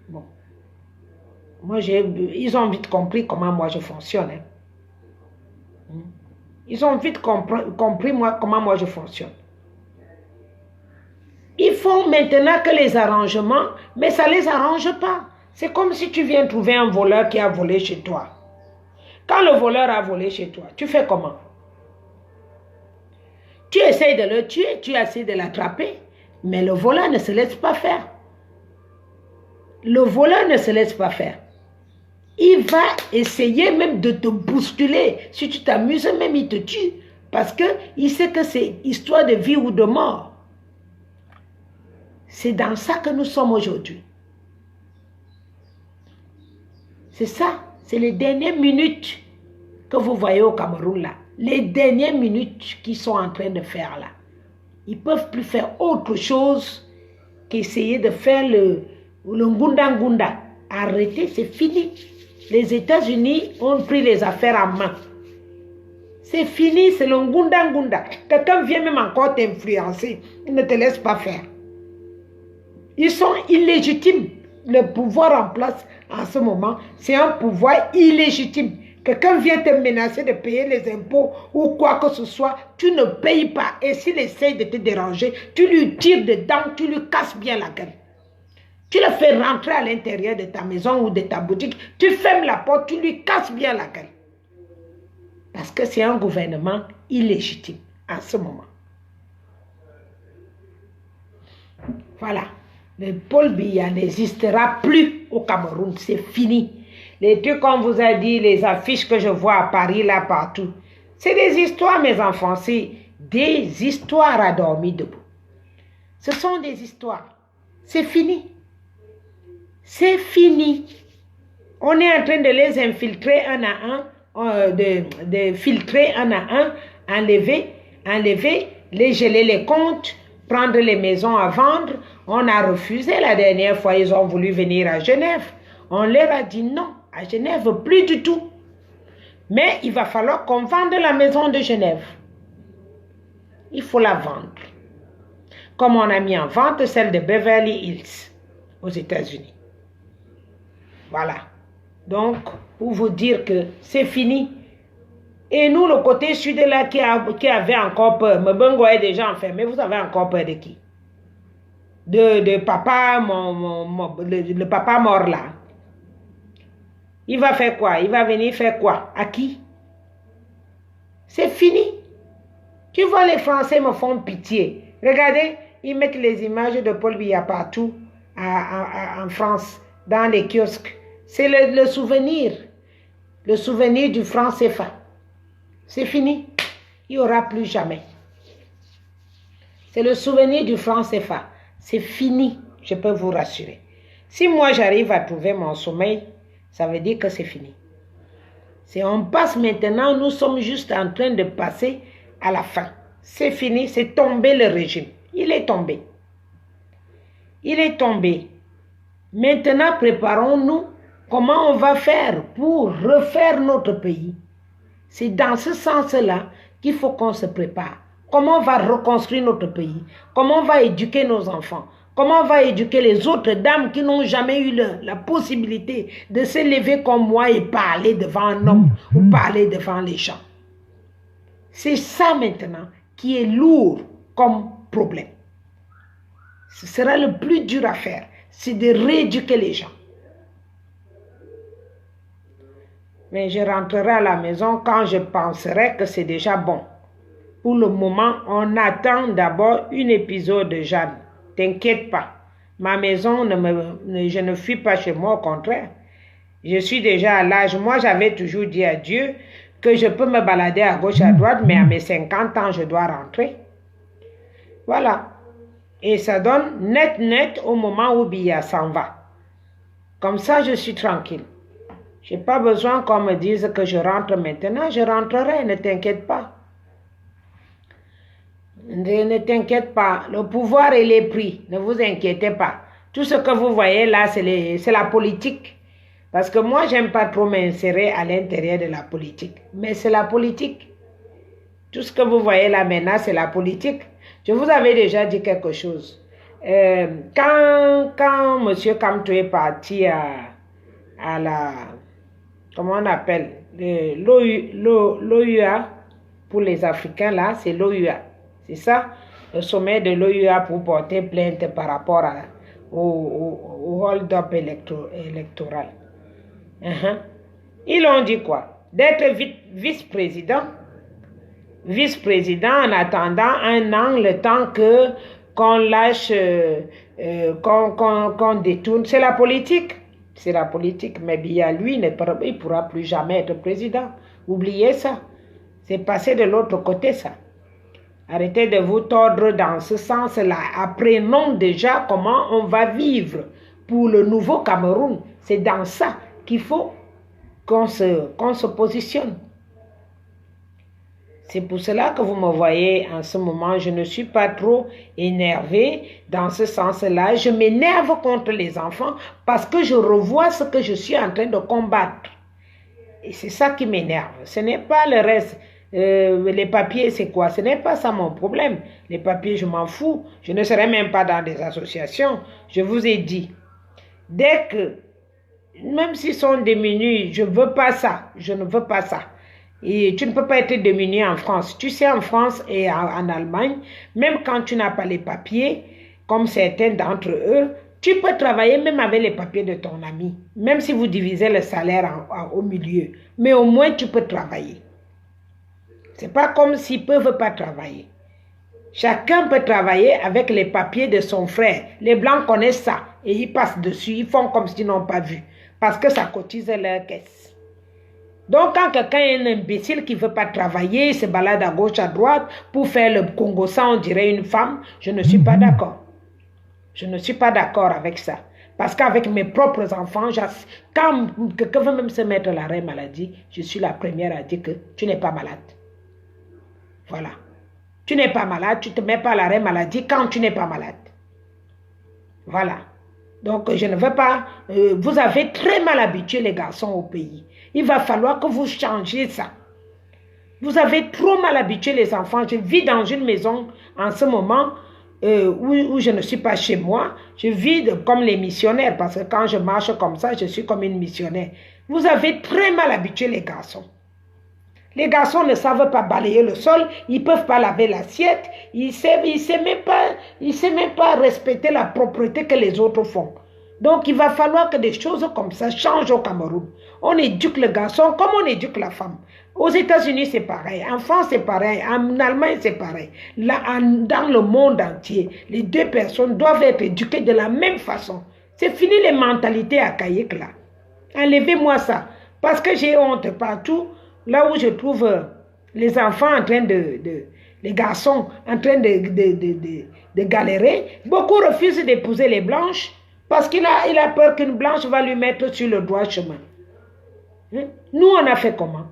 Bon. Moi, ils ont vite compris comment moi je fonctionne. Hein. Ils ont vite compris comment moi je fonctionne. Ils font maintenant que les arrangements, mais ça ne les arrange pas. C'est comme si tu viens trouver un voleur qui a volé chez toi. Quand le voleur a volé chez toi, tu fais comment? Tu essayes de le tuer, tu essaies de l'attraper, mais le voleur ne se laisse pas faire. Le voleur ne se laisse pas faire. Il va essayer même de te bousculer. Si tu t'amuses, même il te tue. Parce qu'il sait que c'est histoire de vie ou de mort. C'est dans ça que nous sommes aujourd'hui. C'est ça. C'est les dernières minutes que vous voyez au Cameroun là. Les dernières minutes qu'ils sont en train de faire là. Ils ne peuvent plus faire autre chose qu'essayer de faire le ngunda. Arrêtez, c'est fini. Les États-Unis ont pris les affaires en main. C'est fini, c'est le ngunda. Quelqu'un vient même encore t'influencer. Il ne te laisse pas faire. Ils sont illégitimes. Le pouvoir en place en ce moment, c'est un pouvoir illégitime. Quelqu'un vient te menacer de payer les impôts ou quoi que ce soit, tu ne payes pas. Et s'il essaye de te déranger, tu lui tires dedans, tu lui casses bien la gueule. Tu le fais rentrer à l'intérieur de ta maison ou de ta boutique, tu fermes la porte, tu lui casses bien la gueule. Parce que c'est un gouvernement illégitime en ce moment. Voilà. Le Paul Biya n'existera plus au Cameroun, c'est fini. Les trucs qu'on vous a dit, les affiches que je vois à Paris, là, partout, c'est des histoires, mes enfants, c'est des histoires à dormir debout. Ce sont des histoires. C'est fini. C'est fini. On est en train de les infiltrer un à un, de filtrer un à un, enlever, les geler les comptes, prendre les maisons à vendre. On a refusé la dernière fois, ils ont voulu venir à Genève. On leur a dit non, à Genève, plus du tout. Mais il va falloir qu'on vende la maison de Genève. Il faut la vendre. Comme on a mis en vente celle de Beverly Hills, aux États-Unis. Voilà. Donc, pour vous dire que c'est fini. Et nous, le côté sud là, qui avait encore peur, Mbongo est déjà enfermé, vous avez encore peur de qui? De papa, le papa mort là. Il va faire quoi? Il va venir faire quoi? À qui? C'est fini. Tu vois, les Français me font pitié. Regardez, ils mettent les images de Paul Biya partout en France, dans les kiosques. C'est le souvenir du franc CFA. C'est fini. Il n'y aura plus jamais. C'est le souvenir du franc CFA. C'est fini, je peux vous rassurer. Si moi j'arrive à trouver mon sommeil, ça veut dire que c'est fini. On passe maintenant, nous sommes juste en train de passer à la fin. C'est fini, c'est tombé le régime. Il est tombé. Il est tombé. Maintenant, préparons-nous comment on va faire pour refaire notre pays. C'est dans ce sens-là qu'il faut qu'on se prépare. Comment on va reconstruire notre pays? Comment on va éduquer nos enfants? Comment on va éduquer les autres dames qui n'ont jamais eu la possibilité de se lever comme moi et parler devant un homme ou parler devant les gens? C'est ça maintenant qui est lourd comme problème. Ce sera le plus dur à faire, c'est de rééduquer les gens. Mais je rentrerai à la maison quand je penserai que c'est déjà bon. Pour le moment, on attend d'abord un épisode de Jeanne. T'inquiète pas. Ma maison, je ne fuis pas chez moi, au contraire. Je suis déjà à l'âge. Moi, j'avais toujours dit à Dieu que je peux me balader à gauche, à droite, mais à mes 50 ans, je dois rentrer. Voilà. Et ça donne net au moment où Bia s'en va. Comme ça, je suis tranquille. Je n'ai pas besoin qu'on me dise que je rentre maintenant. Je rentrerai, ne t'inquiète pas. Ne t'inquiète pas. Le pouvoir, il est pris. Ne vous inquiétez pas. Tout ce que vous voyez là, c'est la politique. Parce que moi, j'aime pas trop m'insérer à l'intérieur de la politique. Mais c'est la politique. Tout ce que vous voyez là maintenant, c'est la politique. Je vous avais déjà dit quelque chose. Quand M. Kamto est parti à la... Comment on appelle? L'OUA, pour les Africains là, c'est l'OUA. C'est ça, le sommet de l'OUA pour porter plainte par rapport au hold-up électoral. Ils ont dit quoi? D'être vice-président en attendant un an, le temps qu'on lâche, qu'on détourne. C'est la politique. C'est la politique. Mais bien, lui, il ne pourra plus jamais être président. Oubliez ça. C'est passé de l'autre côté, ça. Arrêtez de vous tordre dans ce sens-là. Apprenons déjà comment on va vivre pour le nouveau Cameroun. C'est dans ça qu'il faut qu'on se positionne. C'est pour cela que vous me voyez en ce moment, je ne suis pas trop énervée dans ce sens-là. Je m'énerve contre les enfants parce que je revois ce que je suis en train de combattre. Et c'est ça qui m'énerve. Ce n'est pas le reste. Les papiers, c'est quoi? Ce n'est pas ça mon problème. Les papiers, je m'en fous. Je ne serai même pas dans des associations. Je vous ai dit. Dès que, même s'ils sont démunis, je ne veux pas ça. Je ne veux pas ça. Et tu ne peux pas être démuni en France. Tu sais, en France et en Allemagne, même quand tu n'as pas les papiers, comme certains d'entre eux, tu peux travailler même avec les papiers de ton ami. Même si vous divisez le salaire au milieu. Mais au moins, tu peux travailler. C'est pas comme s'ils ne peuvent pas travailler. Chacun peut travailler avec les papiers de son frère. Les Blancs connaissent ça. Et ils passent dessus. Ils font comme s'ils n'ont pas vu. Parce que ça cotise leur caisse. Donc, quand quelqu'un est un imbécile qui ne veut pas travailler, il se balade à gauche, à droite, pour faire le Congo, ça, on dirait une femme, je ne suis pas d'accord. Je ne suis pas d'accord avec ça. Parce qu'avec mes propres enfants, quand quelqu'un veut même se mettre l'arrêt maladie, je suis la première à dire que tu n'es pas malade. Voilà. Tu n'es pas malade, tu ne te mets pas l'arrêt maladie quand tu n'es pas malade. Voilà. Donc, je ne veux pas... vous avez très mal habitué les garçons au pays. Il va falloir que vous changiez ça. Vous avez trop mal habitué les enfants. Je vis dans une maison en ce moment où je ne suis pas chez moi. Je vis comme les missionnaires parce que quand je marche comme ça, je suis comme une missionnaire. Vous avez très mal habitué les garçons. Les garçons ne savent pas balayer le sol, ils ne peuvent pas laver l'assiette, ils ne savent même pas respecter la propreté que les autres font. Donc, il va falloir que des choses comme ça changent au Cameroun. On éduque le garçon comme on éduque la femme. Aux États-Unis, c'est pareil. En France, c'est pareil. En Allemagne, c'est pareil. Là, dans le monde entier, les deux personnes doivent être éduquées de la même façon. C'est fini les mentalités archaïques là. Enlevez-moi ça. Parce que j'ai honte partout. Là où je trouve les enfants en train les garçons en train de galérer, beaucoup refusent d'épouser les blanches parce qu'il a peur qu'une blanche va lui mettre sur le droit chemin. Nous, on a fait comment?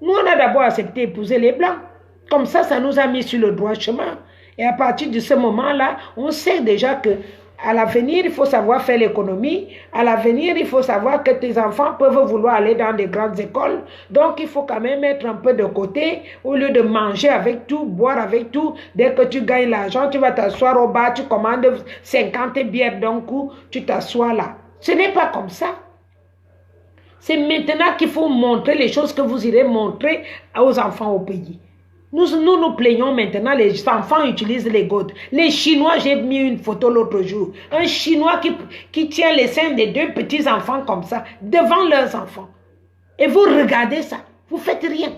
Nous, on a d'abord accepté d'épouser les blancs. Comme ça nous a mis sur le droit chemin. Et à partir de ce moment-là, on sait déjà que à l'avenir, il faut savoir faire l'économie. À l'avenir, il faut savoir que tes enfants peuvent vouloir aller dans des grandes écoles. Donc, il faut quand même mettre un peu de côté. Au lieu de manger avec tout, boire avec tout. Dès que tu gagnes l'argent, tu vas t'asseoir au bar, tu commandes 50 bières d'un coup, tu t'assois là. Ce n'est pas comme ça. C'est maintenant qu'il faut montrer les choses que vous irez montrer aux enfants au pays. Nous plaignons maintenant, les enfants utilisent les godes. Les Chinois, j'ai mis une photo l'autre jour. Un Chinois qui tient les seins des deux petits enfants comme ça, devant leurs enfants. Et vous regardez ça, vous ne faites rien.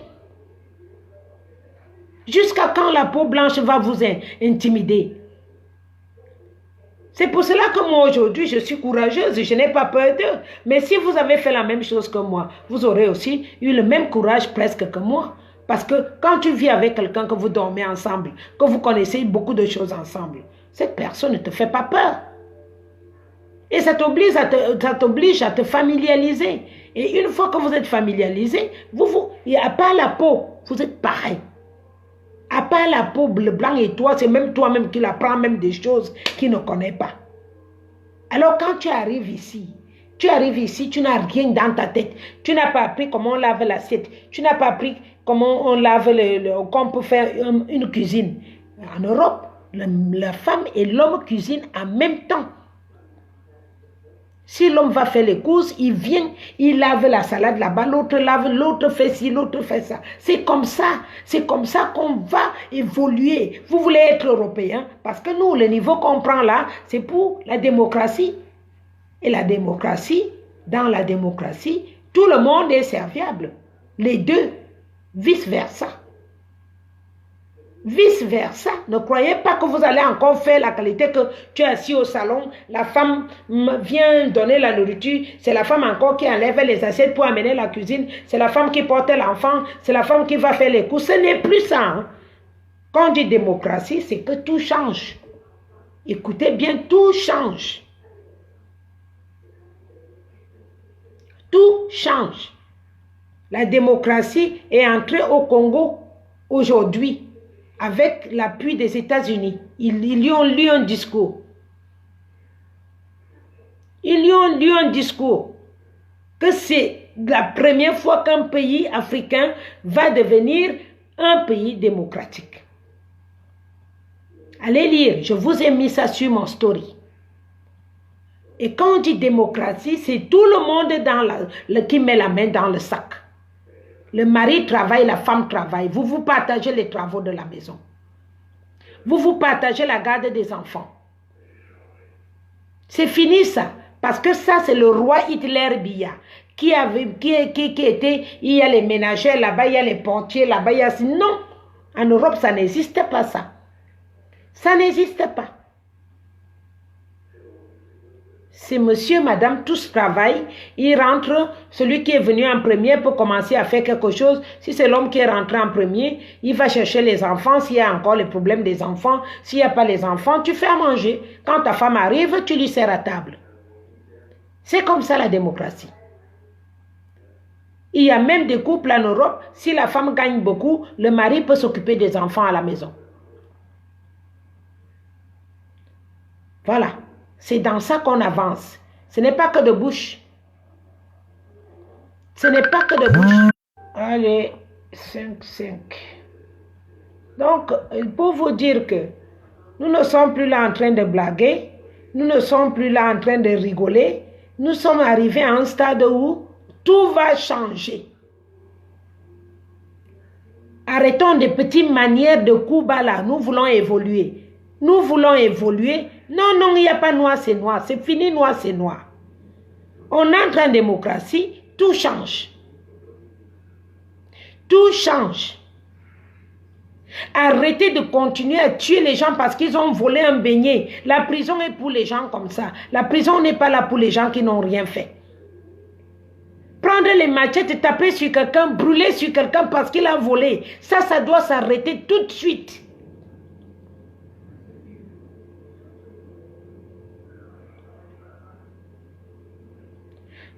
Jusqu'à quand la peau blanche va vous intimider? C'est pour cela que moi aujourd'hui, je suis courageuse, je n'ai pas peur d'eux. Mais si vous avez fait la même chose que moi, vous aurez aussi eu le même courage presque que moi. Parce que quand tu vis avec quelqu'un, que vous dormez ensemble, que vous connaissez beaucoup de choses ensemble, cette personne ne te fait pas peur. Et ça t'oblige à te familiariser. Et une fois que vous êtes familiarisé, il n'y a pas la peau, vous êtes pareil. À part la peau, le blanc et toi, c'est même toi-même qui apprends même des choses qu'il ne connaît pas. Alors quand tu arrives ici, tu n'as rien dans ta tête. Tu n'as pas appris comment on lave l'assiette. Tu n'as pas appris comment on lave qu'on peut faire une cuisine. En Europe, la femme et l'homme cuisinent en même temps. Si l'homme va faire les courses, il vient, il lave la salade là-bas, l'autre lave, l'autre fait ci, l'autre fait ça. C'est comme ça qu'on va évoluer. Vous voulez être européen, parce que nous, le niveau qu'on prend là, c'est pour la démocratie. Et la démocratie, dans la démocratie, tout le monde est serviable. Les deux, vice-versa. Vice-versa, ne croyez pas que vous allez encore faire la qualité que tu es assis au salon, la femme vient donner la nourriture, c'est la femme encore qui enlève les assiettes pour amener la cuisine, c'est la femme qui porte l'enfant, c'est la femme qui va faire les courses. Ce n'est plus ça. Hein. Quand on dit démocratie, c'est que tout change. Écoutez bien, tout change. Tout change. La démocratie est entrée au Congo aujourd'hui. Avec l'appui des États-Unis, ils lui ont lu un discours. Ils lui ont lu un discours que c'est la première fois qu'un pays africain va devenir un pays démocratique. Allez lire, je vous ai mis ça sur mon story. Et quand on dit démocratie, c'est tout le monde qui met la main dans le sac. Le mari travaille, la femme travaille. Vous vous partagez les travaux de la maison. Vous vous partagez la garde des enfants. C'est fini ça. Parce que ça, c'est le roi Hitler Biya. Qui était, il y a les ménagères là-bas, il y a les portiers là-bas, il y a... Non, en Europe, ça n'existe pas ça. Ça n'existe pas. C'est monsieur, madame, tous travaillent, ils rentrent, celui qui est venu en premier peut commencer à faire quelque chose. Si c'est l'homme qui est rentré en premier, il va chercher les enfants, s'il y a encore les problèmes des enfants. S'il n'y a pas les enfants, tu fais à manger. Quand ta femme arrive, tu lui sers à table. C'est comme ça la démocratie. Il y a même des couples en Europe, si la femme gagne beaucoup, le mari peut s'occuper des enfants à la maison. Voilà. C'est dans ça qu'on avance. Ce n'est pas que de bouche. Ce n'est pas que de bouche. Allez, 5. Donc, pour vous dire que nous ne sommes plus là en train de blaguer. Nous ne sommes plus là en train de rigoler. Nous sommes arrivés à un stade où tout va changer. Arrêtons des petites manières de coups bas là. Nous voulons évoluer. Nous voulons évoluer. Non, non, il n'y a pas noir, c'est noir. C'est fini, noir, c'est noir. On entre en démocratie, tout change. Tout change. Arrêtez de continuer à tuer les gens parce qu'ils ont volé un beignet. La prison est pour les gens comme ça. La prison n'est pas là pour les gens qui n'ont rien fait. Prendre les machettes et taper sur quelqu'un, brûler sur quelqu'un parce qu'il a volé. Ça doit s'arrêter tout de suite.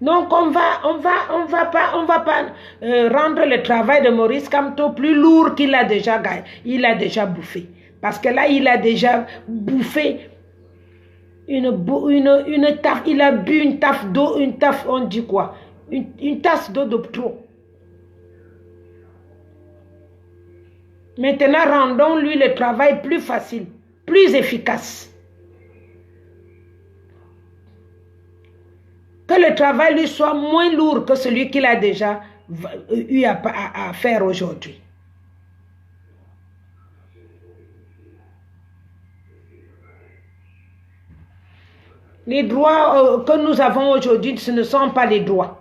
Donc on va pas rendre le travail de Maurice Kamto plus lourd qu'il a déjà gagné. Il a déjà bouffé. Parce que là, il a déjà bouffé une tasse. Il a bu une tasse d'eau, on dit quoi? Une tasse d'eau de trop. Maintenant, rendons-lui le travail plus facile, plus efficace. Que le travail lui soit moins lourd que celui qu'il a déjà eu à faire aujourd'hui. Les droits que nous avons aujourd'hui, ce ne sont pas les droits.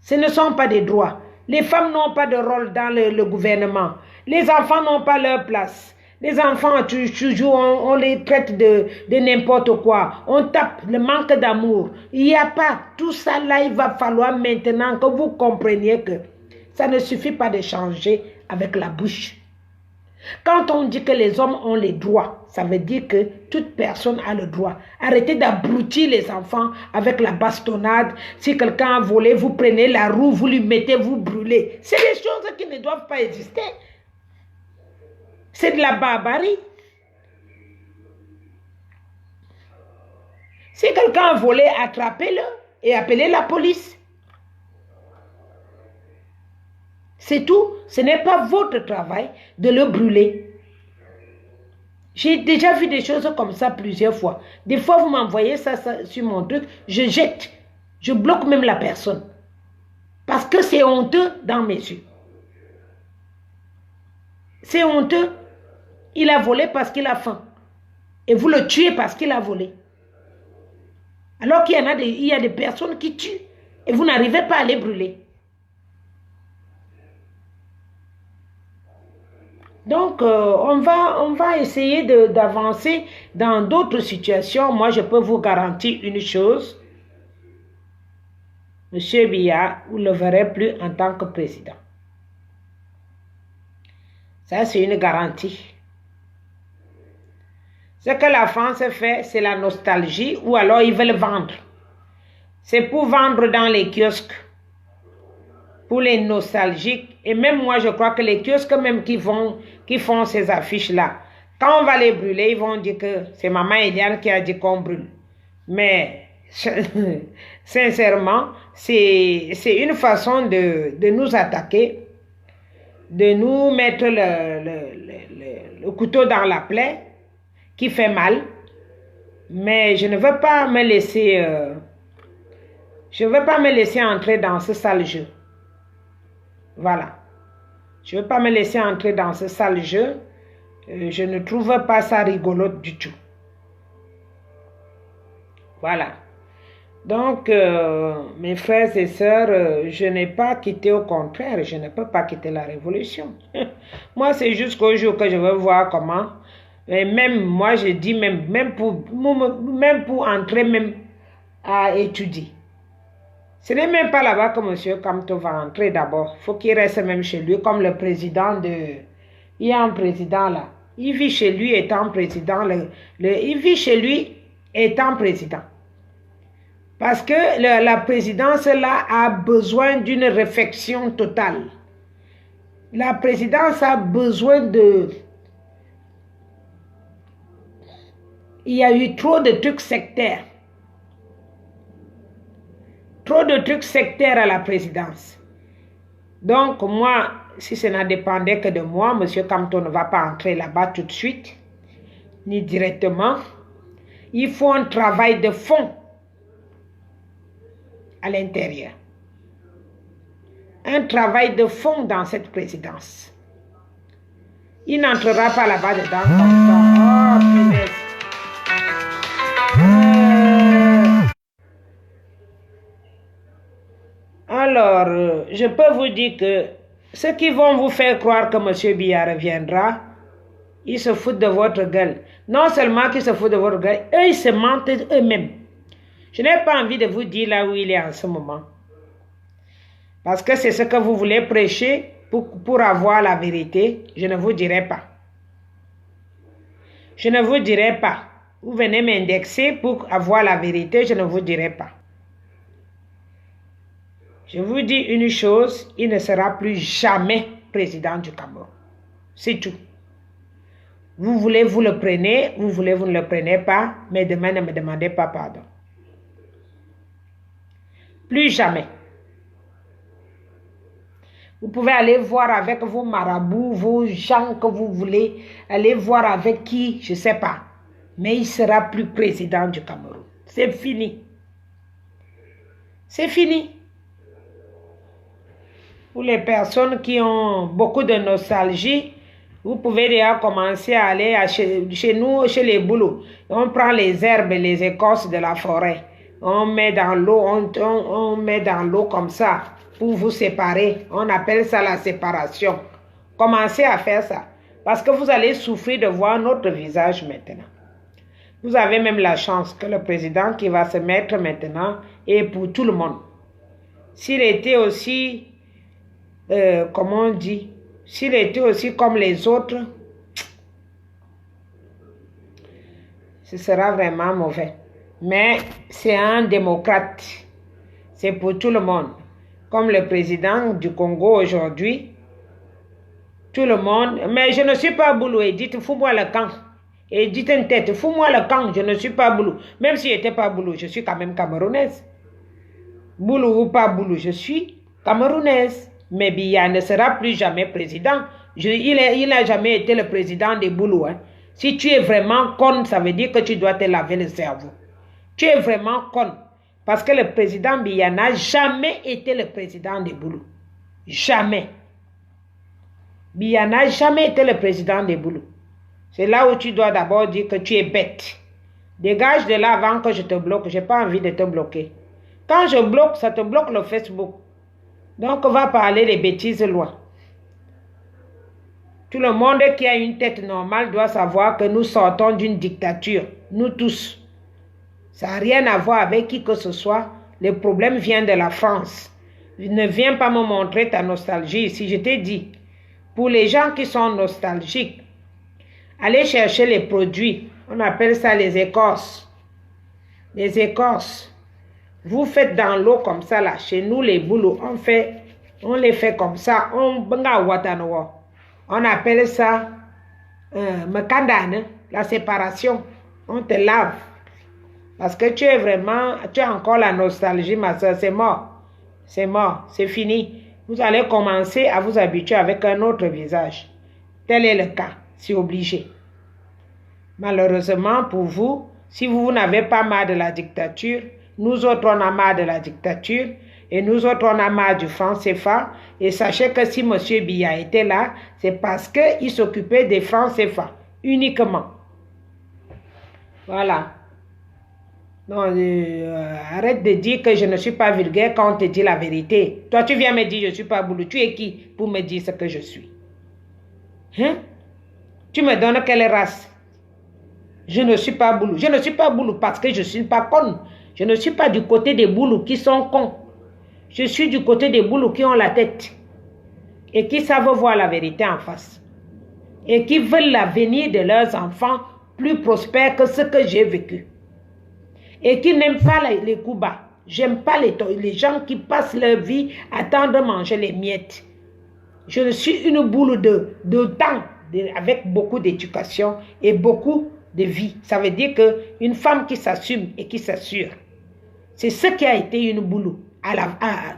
Ce ne sont pas des droits. Les femmes n'ont pas de rôle dans le gouvernement. Les enfants n'ont pas leur place. Les enfants, toujours, on les traite de n'importe quoi. On tape le manque d'amour. Il n'y a pas. Tout ça là, il va falloir maintenant que vous compreniez que ça ne suffit pas de changer avec la bouche. Quand on dit que les hommes ont les droits, ça veut dire que toute personne a le droit. Arrêtez d'abrutir les enfants avec la bastonnade. Si quelqu'un a volé, vous prenez la roue, vous lui mettez, vous brûlez. C'est des choses qui ne doivent pas exister. C'est de la barbarie. Si quelqu'un a volé, attrapez-le et appelez la police. C'est tout. Ce n'est pas votre travail de le brûler. J'ai déjà vu des choses comme ça plusieurs fois. Des fois, vous m'envoyez ça sur mon truc, je jette. Je bloque même la personne. Parce que c'est honteux dans mes yeux. C'est honteux. Il a volé parce qu'il a faim. Et vous le tuez parce qu'il a volé. Alors qu'il y a des personnes qui tuent. Et vous n'arrivez pas à les brûler. Donc, on va essayer d'avancer dans d'autres situations. Moi, je peux vous garantir une chose. Monsieur Biya, vous ne le verrez plus en tant que président. Ça, c'est une garantie. Ce que la France fait, c'est la nostalgie ou alors ils veulent vendre. C'est pour vendre dans les kiosques. Pour les nostalgiques. Et même moi, je crois que les kiosques même qui font ces affiches-là, quand on va les brûler, ils vont dire que c'est Maman Eliane qui a dit qu'on brûle. Mais, sincèrement, c'est une façon de nous attaquer, de nous mettre le couteau dans la plaie, qui fait mal. Mais je ne veux pas me laisser... entrer dans ce sale jeu. Voilà. Je ne veux pas me laisser entrer dans ce sale jeu. Je ne trouve pas ça rigolo du tout. Voilà. Donc, mes frères et sœurs, je n'ai pas quitté, au contraire, je ne peux pas quitter la révolution. Moi, c'est jusqu'au jour que je veux voir comment. Et même, moi, je dis même pour entrer même à étudier. Ce n'est même pas là-bas que M. Kamto va entrer d'abord. Il faut qu'il reste même chez lui comme le président de... Il y a un président là. Il vit chez lui étant président. Il vit chez lui étant président. Parce que la présidence là a besoin d'une réflexion totale. La présidence a besoin de... Il y a eu trop de trucs sectaires. Trop de trucs sectaires à la présidence. Donc, moi, si ça ne dépendait que de moi, M. Kamto ne va pas entrer là-bas tout de suite, ni directement. Il faut un travail de fond à l'intérieur. Un travail de fond dans cette présidence. Il n'entrera pas là-bas dedans comme ça. Oh, punaise. Alors, je peux vous dire que ceux qui vont vous faire croire que M. Biya reviendra, ils se foutent de votre gueule. Non seulement qu'ils se foutent de votre gueule, eux, ils se mentent eux-mêmes. Je n'ai pas envie de vous dire là où il est en ce moment. Parce que c'est ce que vous voulez prêcher pour avoir la vérité. Je ne vous dirai pas. Je ne vous dirai pas. Vous venez m'indexer pour avoir la vérité, je ne vous dirai pas. Je vous dis une chose, il ne sera plus jamais président du Cameroun. C'est tout. Vous voulez, vous le prenez, vous voulez, vous ne le prenez pas, mais demain, ne me demandez pas pardon. Plus jamais. Vous pouvez aller voir avec vos marabouts, vos gens que vous voulez, aller voir avec qui, je ne sais pas. Mais il ne sera plus président du Cameroun. C'est fini. C'est fini. Pour les personnes qui ont beaucoup de nostalgie, vous pouvez déjà commencer à aller chez nous, chez les boulots. On prend les herbes et les écorces de la forêt. On met dans l'eau, on met dans l'eau comme ça. pour vous séparer. On appelle ça la séparation. Commencez à faire ça. Parce que vous allez souffrir de voir notre visage maintenant. Vous avez même la chance que le président qui va se mettre maintenant est pour tout le monde. S'il était aussi, comment on dit, s'il était aussi comme les autres, ce sera vraiment mauvais. Mais c'est un démocrate. C'est pour tout le monde. Comme le président du Congo aujourd'hui, tout le monde. Mais je ne suis pas boulot. Et dites, fous-moi le camp. Et dites une tête, fous-moi le camp. Je ne suis pas boulot. Même si je n'étais pas boulot, je suis quand même camerounaise. Boulot ou pas boulot, je suis camerounaise. Mais Biya ne sera plus jamais président. Il n'a jamais été le président des boulots. Hein. Si tu es vraiment con, ça veut dire que tu dois te laver le cerveau. Tu es vraiment con. Parce que le président Biya n'a jamais été le président des boulots. Jamais. Biya n'a jamais été le président des boulots. C'est là où tu dois d'abord dire que tu es bête. Dégage de là avant que je te bloque. Je n'ai pas envie de te bloquer. Quand je bloque, ça te bloque le Facebook. Donc, on va parler des bêtises loin. Tout le monde qui a une tête normale doit savoir que nous sortons d'une dictature. Nous tous. Ça n'a rien à voir avec qui que ce soit. Le problème vient de la France. Ne viens pas me montrer ta nostalgie ici. Je t'ai dit, pour les gens qui sont nostalgiques, allez chercher les produits. On appelle ça les écorces. Les écorces. Vous faites dans l'eau comme ça là. Chez nous, les boulots, on les fait comme ça. On appelle ça la séparation. On te lave. Parce que tu as encore la nostalgie, ma soeur. C'est mort. C'est mort. C'est fini. Vous allez commencer à vous habituer avec un autre visage. Tel est le cas. C'est obligé. Malheureusement pour vous, si vous n'avez pas marre de la dictature, nous autres on a marre de la dictature et nous autres on a marre du franc CFA. Et sachez que si M. Biya était là, c'est parce qu'il s'occupait des francs CFA uniquement. Voilà. Non, arrête de dire que je ne suis pas vulgaire quand on te dit la vérité. Toi, tu viens me dire je ne suis pas boulot. Tu es qui pour me dire ce que je suis? Hein? Tu me donnes quelle race? Je ne suis pas boulot. Je ne suis pas boulot parce que je ne suis pas conne. Je ne suis pas du côté des boulots qui sont cons. Je suis du côté des boulots qui ont la tête. Et qui savent voir la vérité en face. Et qui veulent l'avenir de leurs enfants plus prospère que ce que j'ai vécu. Et qui n'aiment pas les coups bas. J'aime pas les gens qui passent leur vie à attendre manger les miettes. Je suis une boule de temps avec beaucoup d'éducation et beaucoup de vie. Ça veut dire qu'une femme qui s'assume et qui s'assure, c'est ce qui a été une boule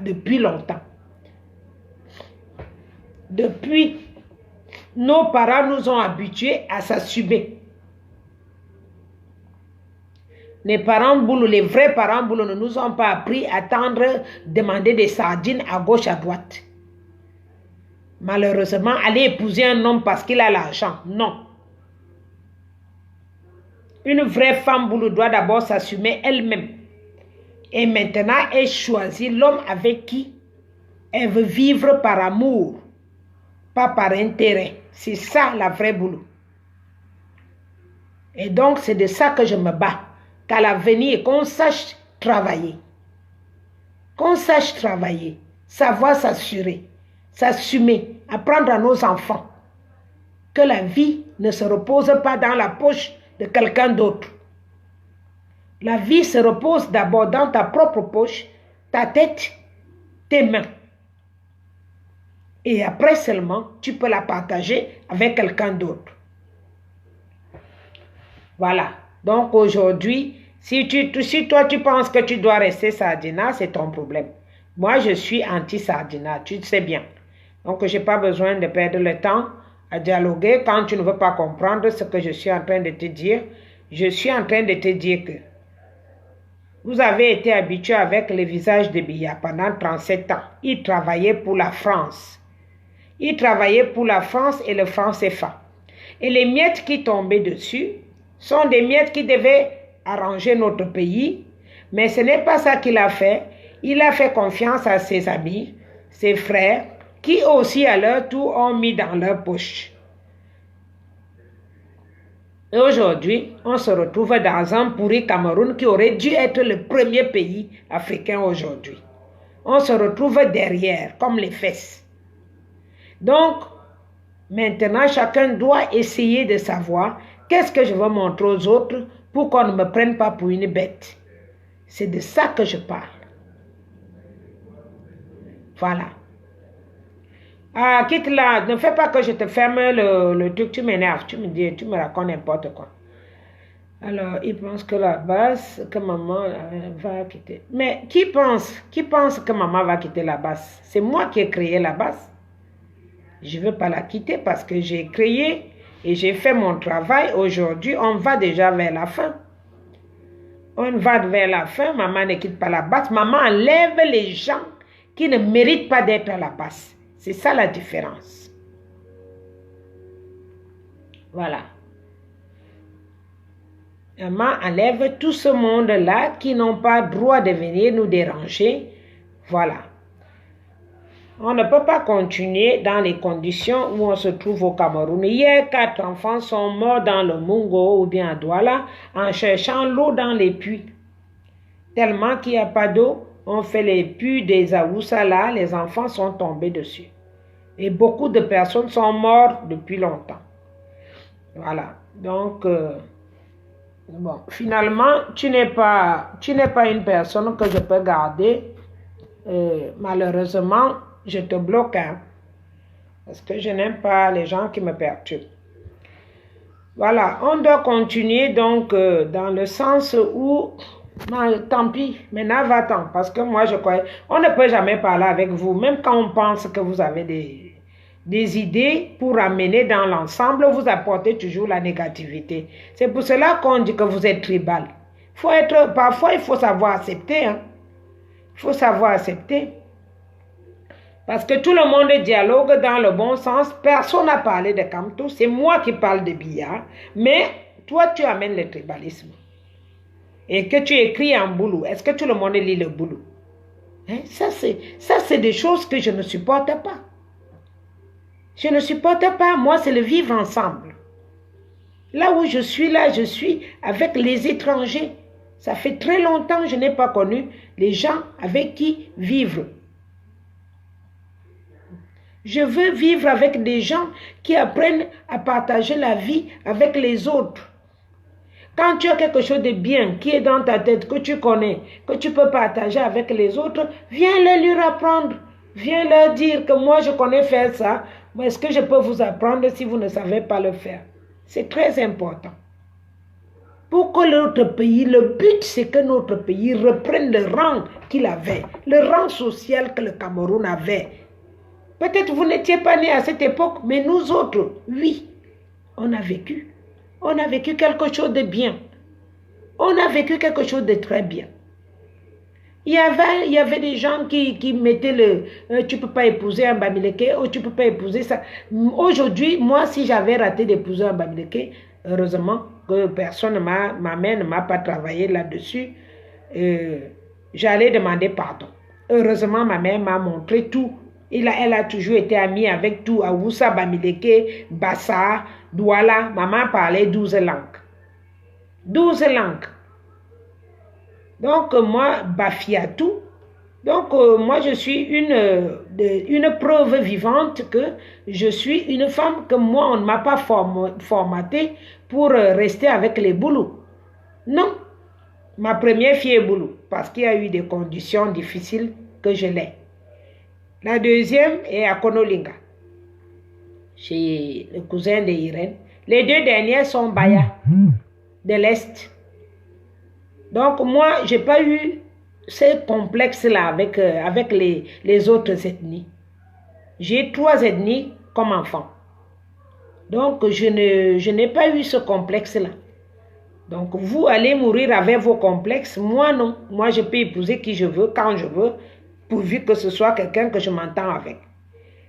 depuis longtemps. Depuis, nos parents nous ont habitués à s'assumer. Les parents boulot, les vrais parents boulot ne nous ont pas appris à demander des sardines à gauche, à droite. Malheureusement, aller épouser un homme parce qu'il a l'argent, non. Une vraie femme boulot doit d'abord s'assumer elle-même. Et maintenant, elle choisit l'homme avec qui elle veut vivre par amour, pas par intérêt. C'est ça la vraie boulot. Et donc, c'est de ça que je me bats. Qu'à l'avenir, qu'on sache travailler. Qu'on sache travailler. Savoir s'assurer. S'assumer. Apprendre à nos enfants que la vie ne se repose pas dans la poche de quelqu'un d'autre. La vie se repose d'abord dans ta propre poche, ta tête, tes mains. Et après seulement, tu peux la partager avec quelqu'un d'autre. Voilà. Donc aujourd'hui, si toi tu penses que tu dois rester sardina, c'est ton problème. Moi, je suis anti-sardina, tu le sais bien. Donc, je n'ai pas besoin de perdre le temps à dialoguer quand tu ne veux pas comprendre ce que je suis en train de te dire. Je suis en train de te dire que vous avez été habitué avec le visage de Biya pendant 37 ans. Il travaillait pour la France. Il travaillait pour la France et le franc CFA. Et les miettes qui tombaient dessus sont des miettes qui devaient arranger notre pays. Mais ce n'est pas ça qu'il a fait. Il a fait confiance à ses amis, ses frères, qui aussi à leur tour ont mis dans leur poche. Et aujourd'hui, on se retrouve dans un pourri Cameroun qui aurait dû être le premier pays africain aujourd'hui. On se retrouve derrière, comme les fesses. Donc, maintenant, chacun doit essayer de savoir qu'est-ce que je veux montrer aux autres pour qu'on ne me prenne pas pour une bête. C'est de ça que je parle. Voilà. Ah, quitte là, ne fais pas que je te ferme le truc, tu m'énerves, tu me racontes n'importe quoi. Alors, il pense que la base, que maman va quitter. Mais qui pense que maman va quitter la base? C'est moi qui ai créé la base. Je ne veux pas la quitter parce que j'ai créé et j'ai fait mon travail. Aujourd'hui, on va déjà vers la fin. On va vers la fin, maman ne quitte pas la base. Maman enlève les gens qui ne méritent pas d'être à la base. C'est ça la différence. Voilà. Maman enlève tout ce monde-là qui n'ont pas droit de venir nous déranger. Voilà. On ne peut pas continuer dans les conditions où on se trouve au Cameroun. Hier, 4 enfants sont morts dans le Mungo ou bien à Douala en cherchant l'eau dans les puits. Tellement qu'il n'y a pas d'eau, on fait les puits des Aoussa là, les enfants sont tombés dessus. Et beaucoup de personnes sont mortes depuis longtemps. Voilà. Donc, bon, finalement, tu n'es pas une personne que je peux garder. Malheureusement, je te bloque, hein, parce que je n'aime pas les gens qui me perturbent. Voilà, on doit continuer donc dans le sens où, tant pis, maintenant va-t'en, parce que moi je crois, on ne peut jamais parler avec vous, même quand on pense que vous avez des idées pour amener dans l'ensemble, vous apportez toujours la négativité. C'est pour cela qu'on dit que vous êtes tribal. Parfois il faut savoir accepter, hein. Il faut savoir accepter. Parce que tout le monde dialogue dans le bon sens. Personne n'a parlé de Kamto. C'est moi qui parle de billard. Mais toi, tu amènes le tribalisme. Et que tu écris en boulot. Est-ce que tout le monde lit le boulot? Hein? Ça, c'est des choses que je ne supporte pas. Je ne supporte pas. Moi, c'est le vivre ensemble. Là où je suis avec les étrangers. Ça fait très longtemps que je n'ai pas connu les gens avec qui vivre. Je veux vivre avec des gens qui apprennent à partager la vie avec les autres. Quand tu as quelque chose de bien qui est dans ta tête, que tu connais, que tu peux partager avec les autres, viens leur lui apprendre. Viens leur dire que moi je connais faire ça, mais est-ce que je peux vous apprendre si vous ne savez pas le faire? C'est très important. Pour que notre pays, le but c'est que notre pays reprenne le rang qu'il avait, le rang social que le Cameroun avait. Peut-être vous n'étiez pas né à cette époque, mais nous autres, oui, on a vécu. On a vécu quelque chose de bien. On a vécu quelque chose de très bien. Il y avait des gens qui mettaient tu ne peux pas épouser un Bamileke, ou tu ne peux pas épouser ça. Aujourd'hui, moi, si j'avais raté d'épouser un Bamileke, heureusement que personne, ma mère ne m'a pas travaillé là-dessus, j'allais demander pardon. Heureusement, ma mère m'a montré tout. Elle a toujours été amie avec tout. Aoussa, Bamileke, Bassa, Douala. Maman parlait 12 langues. 12 langues. Donc, moi, Bafiatou. Donc, moi, je suis une preuve vivante que je suis une femme que moi, on ne m'a pas formatée pour rester avec les boulous. Non. Ma première fille est boulou parce qu'il y a eu des conditions difficiles que je l'ai. La deuxième est à Konolinga, chez le cousin de Irène. Les deux dernières sont Baya, de l'Est. Donc moi, je n'ai pas eu ce complexe-là avec les autres ethnies. J'ai 3 ethnies comme enfant. Donc je n'ai pas eu ce complexe-là. Donc vous allez mourir avec vos complexes. Moi non. Moi je peux épouser qui je veux, quand je veux, pourvu que ce soit quelqu'un que je m'entends avec.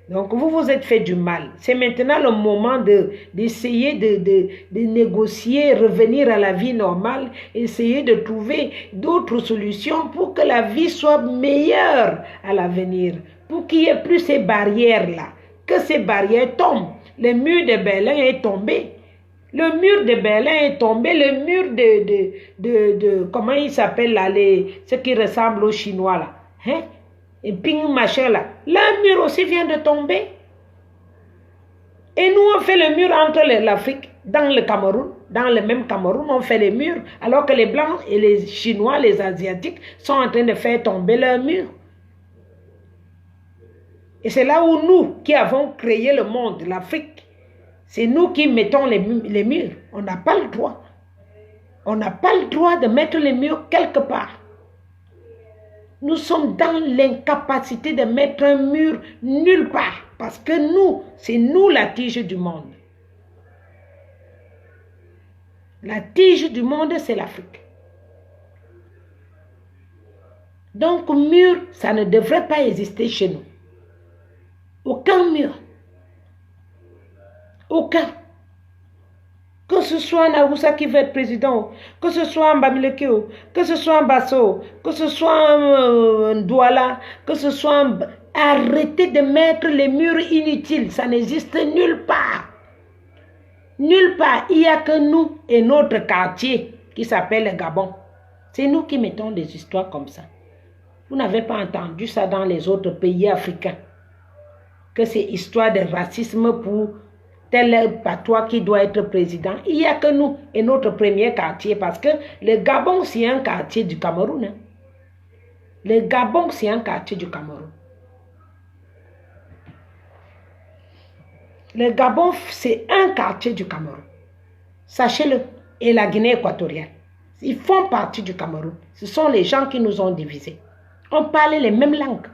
Donc vous vous êtes fait du mal. C'est maintenant le moment d'essayer de négocier, revenir à la vie normale, essayer de trouver d'autres solutions pour que la vie soit meilleure à l'avenir. pour qu'il n'y ait plus ces barrières-là, que ces barrières tombent. Le mur de Berlin est tombé. Le mur de Berlin est tombé. Le mur de comment il s'appelle là, ce qui ressemble aux Chinois là. Hein? Et ping machin là. Le mur aussi vient de tomber. Et nous, on fait le mur entre l'Afrique, dans le Cameroun, dans le même Cameroun, on fait les murs, alors que les Blancs et les Chinois, les Asiatiques, sont en train de faire tomber leurs murs. Et c'est là où nous, qui avons créé le monde, l'Afrique, c'est nous qui mettons les murs. On n'a pas le droit. On n'a pas le droit de mettre les murs quelque part. Nous sommes dans l'incapacité de mettre un mur nulle part. Parce que nous, c'est nous la tige du monde. La tige du monde, c'est l'Afrique. Donc, mur, ça ne devrait pas exister chez nous. Aucun mur. Aucun. Que ce soit Naoussa qui veut être président, que ce soit Mbamileke, que ce soit Basso, que ce soit Douala, que ce soit... Arrêtez de mettre les murs inutiles. Ça n'existe nulle part. Nulle part. Il n'y a que nous et notre quartier qui s'appelle le Gabon. C'est nous qui mettons des histoires comme ça. Vous n'avez pas entendu ça dans les autres pays africains. Que c'est histoire de racisme pour tel patois qui doit être président. Il n'y a que nous et notre premier quartier. Parce que le Gabon, c'est un quartier du Cameroun. Hein. Le Gabon, c'est un quartier du Cameroun. Le Gabon, c'est un quartier du Cameroun. Sachez-le. Et la Guinée équatoriale. Ils font partie du Cameroun. Ce sont les gens qui nous ont divisés. On parle les mêmes langues.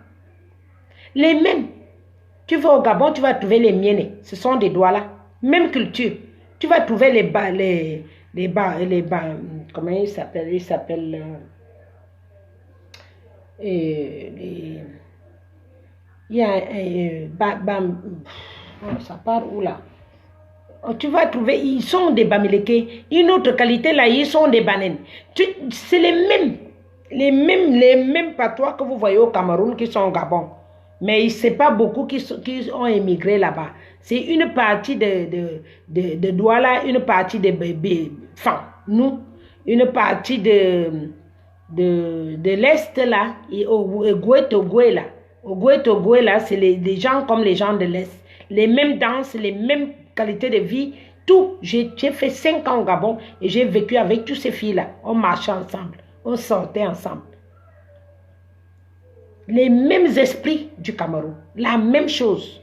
Les mêmes. Tu vas au Gabon, tu vas trouver les Miennes. Ce sont des Douala. Même culture. Tu vas trouver comment ils s'appellent? Ils s'appellent... il y a... ça part où là? Tu vas trouver, ils sont des Bamileke. Une autre qualité là, ils sont des Bananes. C'est les mêmes patois que vous voyez au Cameroun qui sont au Gabon. Mais ce n'est pas beaucoup qui ont émigré là-bas. C'est une partie de Douala, une partie de nous, une partie de l'Est là, et au Goué là. Au Goué là, c'est les gens comme les gens de l'Est. Les mêmes danses, les mêmes qualités de vie, tout. J'ai fait 5 ans au Gabon et j'ai vécu avec toutes ces filles-là. On marchait ensemble, on sortait ensemble. Les mêmes esprits du Cameroun, la même chose.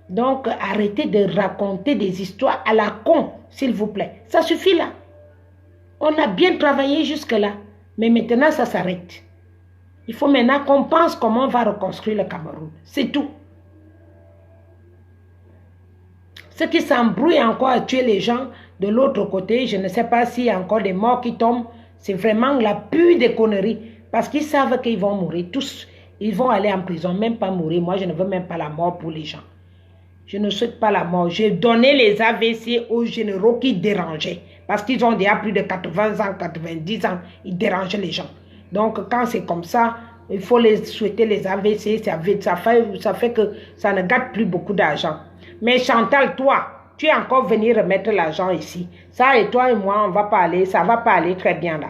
Donc, arrêtez de raconter des histoires à la con, s'il vous plaît. Ça suffit là. On a bien travaillé jusque-là, mais maintenant ça s'arrête. Il faut maintenant qu'on pense comment on va reconstruire le Cameroun. C'est tout. Ceux qui s'embrouillent encore à tuer les gens de l'autre côté, je ne sais pas s'il y a encore des morts qui tombent. C'est vraiment la pure des conneries. Parce qu'ils savent qu'ils vont mourir. Tous, ils vont aller en prison, même pas mourir. Moi, je ne veux même pas la mort pour les gens. Je ne souhaite pas la mort. J'ai donné les AVC aux généraux qui dérangeaient. Parce qu'ils ont déjà plus de 80 ans, 90 ans. Ils dérangeaient les gens. Donc, quand c'est comme ça, il faut les souhaiter les AVC. Ça fait que ça ne gâte plus beaucoup d'argent. Mais Chantal, toi, tu es encore venu remettre l'argent ici. Ça et toi et moi, on va parler. Ça va pas aller très bien là.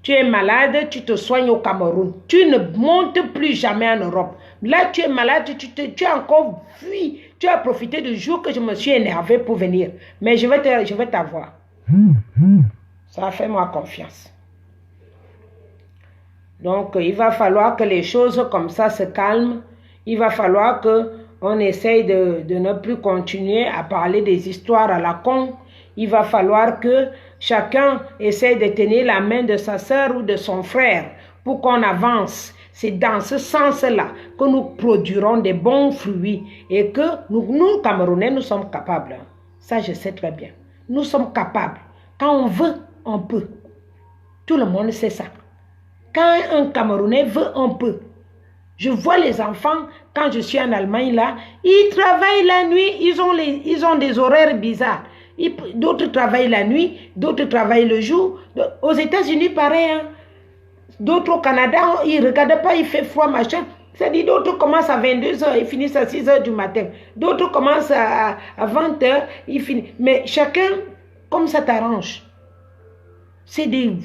Tu es malade, tu te soignes au Cameroun. Tu ne montes plus jamais en Europe. Là, tu es malade, tu as encore fui. Tu as profité du jour que je me suis énervé pour venir. Mais je vais t'avoir. Ça fait moi confiance. Donc, il va falloir que les choses comme ça se calment. Il va falloir qu'on essaye de ne plus continuer à parler des histoires à la con. Il va falloir que chacun essaie de tenir la main de sa sœur ou de son frère pour qu'on avance. C'est dans ce sens-là que nous produirons des bons fruits et que nous, Camerounais, nous sommes capables. Ça, je sais très bien. Nous sommes capables. Quand on veut, on peut. Tout le monde sait ça. Quand un Camerounais veut, on peut. Je vois les enfants, quand je suis en Allemagne, là, ils travaillent la nuit, ils ont des horaires bizarres. D'autres travaillent la nuit, d'autres travaillent le jour. Aux États-Unis, pareil. Hein. D'autres au Canada, ils ne regardent pas, il fait froid, machin. C'est-à-dire d'autres commencent à 22h, ils finissent à 6h du matin. D'autres commencent à 20h, ils finissent. Mais chacun, comme ça t'arrange. C'est des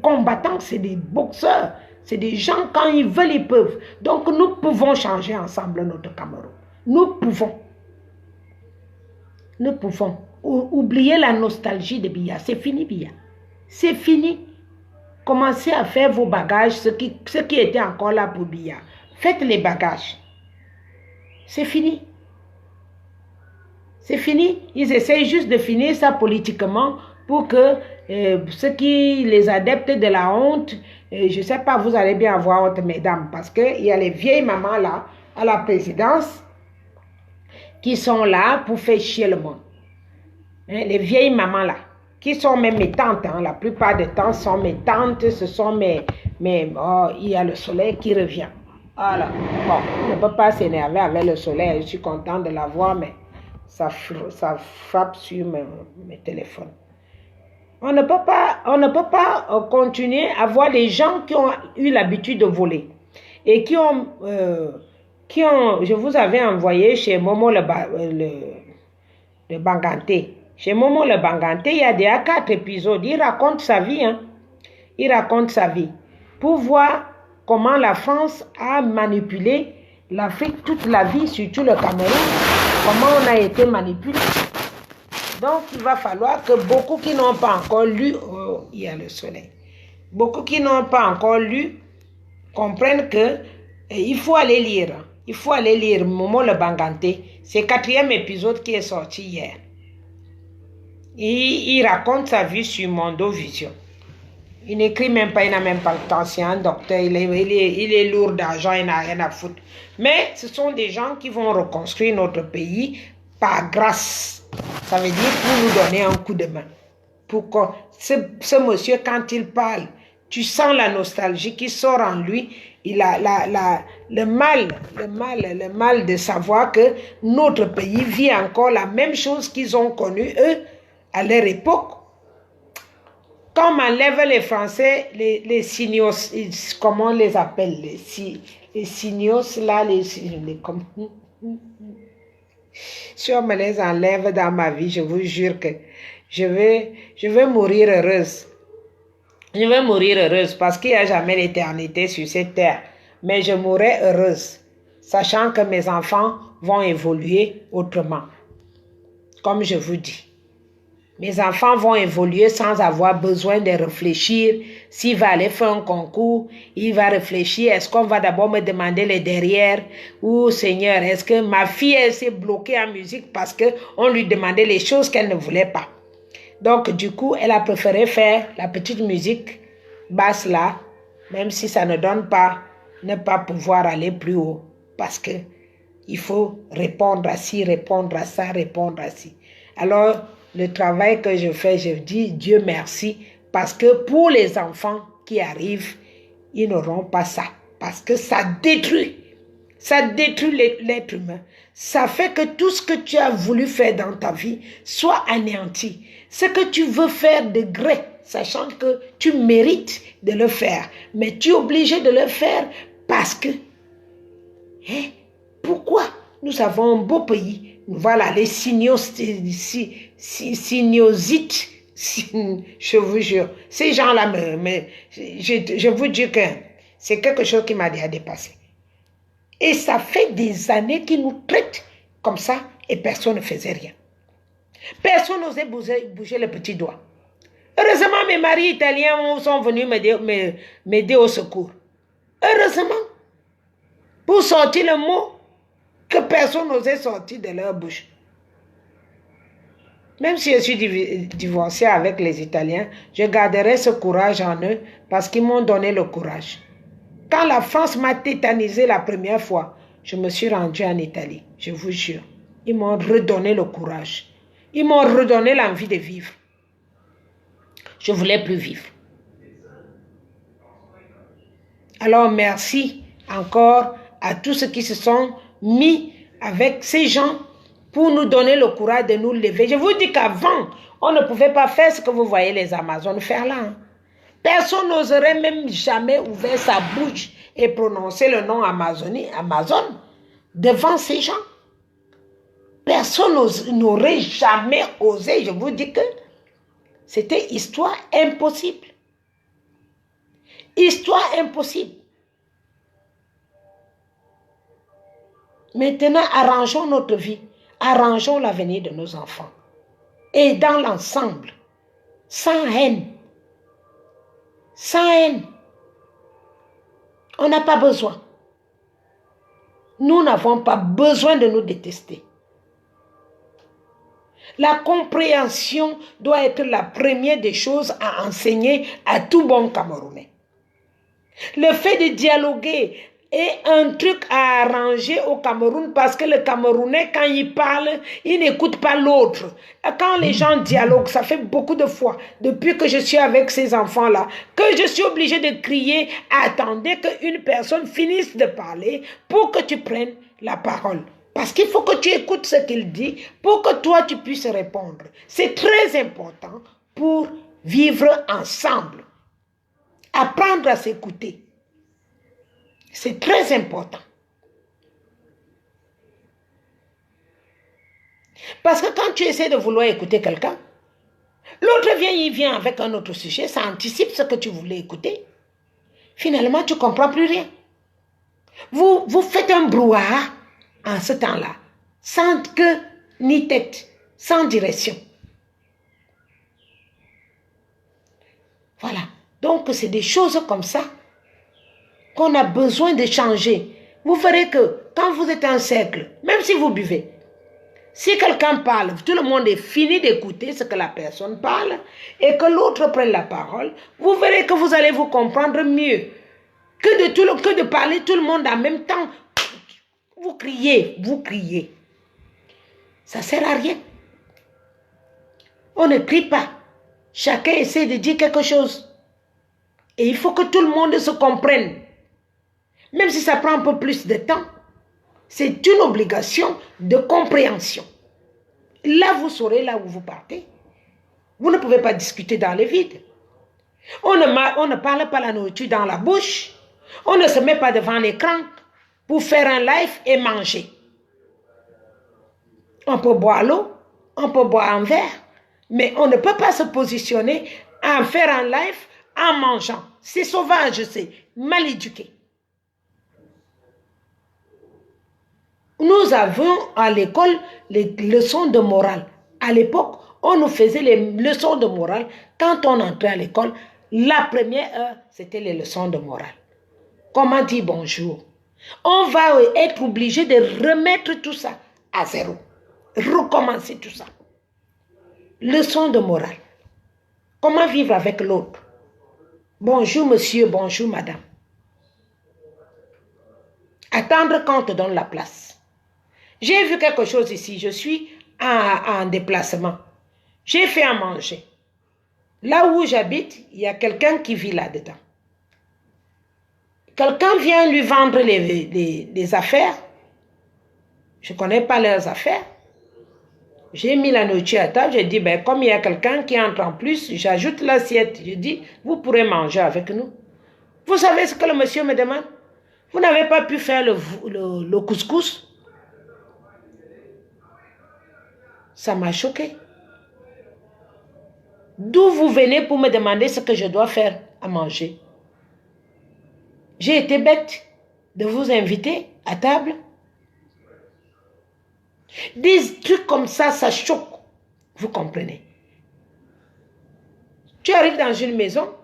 combattants, c'est des boxeurs. C'est des gens, quand ils veulent, ils peuvent. Donc nous pouvons changer ensemble notre Cameroun. Nous pouvons. Nous pouvons. Oubliez la nostalgie de Biya. C'est fini, Biya. C'est fini. Commencez à faire vos bagages, ceux qui étaient encore là pour Biya. Faites les bagages. C'est fini. C'est fini. Ils essayent juste de finir ça politiquement pour que ceux qui, les adeptes de la honte, je ne sais pas, vous allez bien avoir honte, mesdames, parce qu'il y a les vieilles mamans là, à la présidence, qui sont là pour faire chier le monde. Hein, les vieilles mamans là, qui sont même mes tantes, hein, la plupart du temps sont mes tantes, ce sont oh, il y a le soleil qui revient. Voilà. Bon, on ne peut pas s'énerver avec le soleil, je suis contente de la voir, mais ça frappe sur mes téléphones. On ne peut pas continuer à voir les gens qui ont eu l'habitude de voler et qui ont, je vous avais envoyé chez Momo le Banganté. Chez Momo le Banganté, il y a déjà 4 épisodes. Il raconte sa vie. Hein. Il raconte sa vie. Pour voir comment la France a manipulé l'Afrique toute la vie, surtout le Cameroun. Comment on a été manipulé. Donc, il va falloir que beaucoup qui n'ont pas encore lu, oh, il y a le soleil. Beaucoup qui n'ont pas encore lu comprennent que il faut aller lire. Il faut aller lire Momo le Banganté. C'est le 4e épisode qui est sorti hier. Il raconte sa vie sur Mondo Vision. Il n'écrit même pas, il n'a même pas le temps. C'est un docteur, il est lourd d'argent, il n'a rien à foutre. Mais ce sont des gens qui vont reconstruire notre pays par grâce. Ça veut dire pour nous donner un coup de main. Pourquoi ce monsieur, quand il parle, tu sens la nostalgie qui sort en lui. Il a le mal de savoir que notre pays vit encore la même chose qu'ils ont connue, eux, à leur époque. Quand on enlève les Français, les signos, comment on les appelle, les signos là, comme, si on me les enlève dans ma vie, je vous jure que je vais mourir heureuse. Je vais mourir heureuse parce qu'il n'y a jamais l'éternité sur cette terre. Mais je mourrai heureuse, sachant que mes enfants vont évoluer autrement. Comme je vous dis. Mes enfants vont évoluer sans avoir besoin de réfléchir. S'il va aller faire un concours, il va réfléchir. Est-ce qu'on va d'abord me demander les derrière? Ou Seigneur, est-ce que ma fille, elle s'est bloquée en musique parce qu'on lui demandait les choses qu'elle ne voulait pas? Donc, du coup, elle a préféré faire la petite musique basse là, même si ça ne donne pas, ne pas pouvoir aller plus haut. Parce que il faut répondre à ci, répondre à ça, répondre à ci. Alors, le travail que je fais, je dis Dieu merci, parce que pour les enfants qui arrivent, ils n'auront pas ça. Parce que ça détruit l'être humain. Ça fait que tout ce que tu as voulu faire dans ta vie soit anéanti. Ce que tu veux faire de gré, sachant que tu mérites de le faire, mais tu es obligé de le faire parce que, hein, pourquoi? Nous avons un beau pays. Voilà, les signosites, je vous jure. Ces gens-là, je vous dis que c'est quelque chose qui m'a déjà dépassé. Et ça fait des années qu'ils nous traitent comme ça et personne ne faisait rien. Personne n'osait bouger le petit doigt. Heureusement, mes maris italiens sont venus m'aider au secours. Heureusement. Pour sortir le mot que personne n'osait sortir de leur bouche. Même si je suis divorcée avec les Italiens, je garderai ce courage en eux parce qu'ils m'ont donné le courage. Quand la France m'a tétanisé la première fois, je me suis rendue en Italie, je vous jure. Ils m'ont redonné le courage. Ils m'ont redonné l'envie de vivre. Je ne voulais plus vivre. Alors merci encore à tous ceux qui se sont mis avec ces gens pour nous donner le courage de nous lever. Je vous dis qu'avant, on ne pouvait pas faire ce que vous voyez les Amazones faire là. Hein. Personne n'oserait même jamais ouvrir sa bouche et prononcer le nom Amazon devant ces gens. Personne n'aurait jamais osé. Je vous dis que c'était histoire impossible. Histoire impossible. Maintenant, arrangeons notre vie. Arrangeons l'avenir de nos enfants. Et dans l'ensemble, sans haine. Sans haine. On n'a pas besoin. Nous n'avons pas besoin de nous détester. La compréhension doit être la première des choses à enseigner à tout bon Camerounais. Le fait de dialoguer est un truc à arranger au Cameroun parce que le Camerounais, quand il parle, il n'écoute pas l'autre. Quand les gens dialoguent, ça fait beaucoup de fois, depuis que je suis avec ces enfants-là, que je suis obligée de crier, attendez qu'une personne finisse de parler pour que tu prennes la parole. Parce qu'il faut que tu écoutes ce qu'il dit pour que toi tu puisses répondre. C'est très important pour vivre ensemble. Apprendre à s'écouter. C'est très important. Parce que quand tu essaies de vouloir écouter quelqu'un, l'autre il vient avec un autre sujet, ça anticipe ce que tu voulais écouter. Finalement, tu ne comprends plus rien. Vous faites un brouhaha en ce temps-là, sans queue ni tête, sans direction. Voilà. Donc, c'est des choses comme ça qu'on a besoin de changer. Vous verrez que quand vous êtes en cercle, même si vous buvez, si quelqu'un parle, tout le monde est fini d'écouter ce que la personne parle et que l'autre prenne la parole, vous verrez que vous allez vous comprendre mieux que de parler tout le monde en même temps. Vous criez, vous criez. Ça ne sert à rien. On ne crie pas. Chacun essaie de dire quelque chose. Et il faut que tout le monde se comprenne. Même si ça prend un peu plus de temps, c'est une obligation de compréhension. Là, vous saurez là où vous partez. Vous ne pouvez pas discuter dans le vide. On ne parle pas la nourriture dans la bouche. On ne se met pas devant l'écran pour faire un live et manger. On peut boire l'eau, on peut boire un verre, mais on ne peut pas se positionner à faire un live en mangeant. C'est sauvage, c'est mal éduqué. Nous avons à l'école les leçons de morale. À l'époque, on nous faisait les leçons de morale. Quand on entrait à l'école, la première heure, c'était les leçons de morale. Comment dire bonjour? On va être obligé de remettre tout ça à zéro. Recommencer tout ça. Leçon de morale. Comment vivre avec l'autre? Bonjour monsieur, bonjour madame. Attendre quand on te donne la place. J'ai vu quelque chose ici, je suis en déplacement. J'ai fait à manger. Là où j'habite, il y a quelqu'un qui vit là-dedans. Quelqu'un vient lui vendre les affaires. Je ne connais pas leurs affaires. J'ai mis la nourriture à table. J'ai dit, ben, comme il y a quelqu'un qui entre en plus, j'ajoute l'assiette. Je dis, vous pourrez manger avec nous. Vous savez ce que le monsieur me demande? Vous n'avez pas pu faire le couscous? Ça m'a choqué. D'où vous venez pour me demander ce que je dois faire à manger? J'ai été bête de vous inviter à table. Des trucs comme ça, ça choque. Vous comprenez? Tu arrives dans une maison,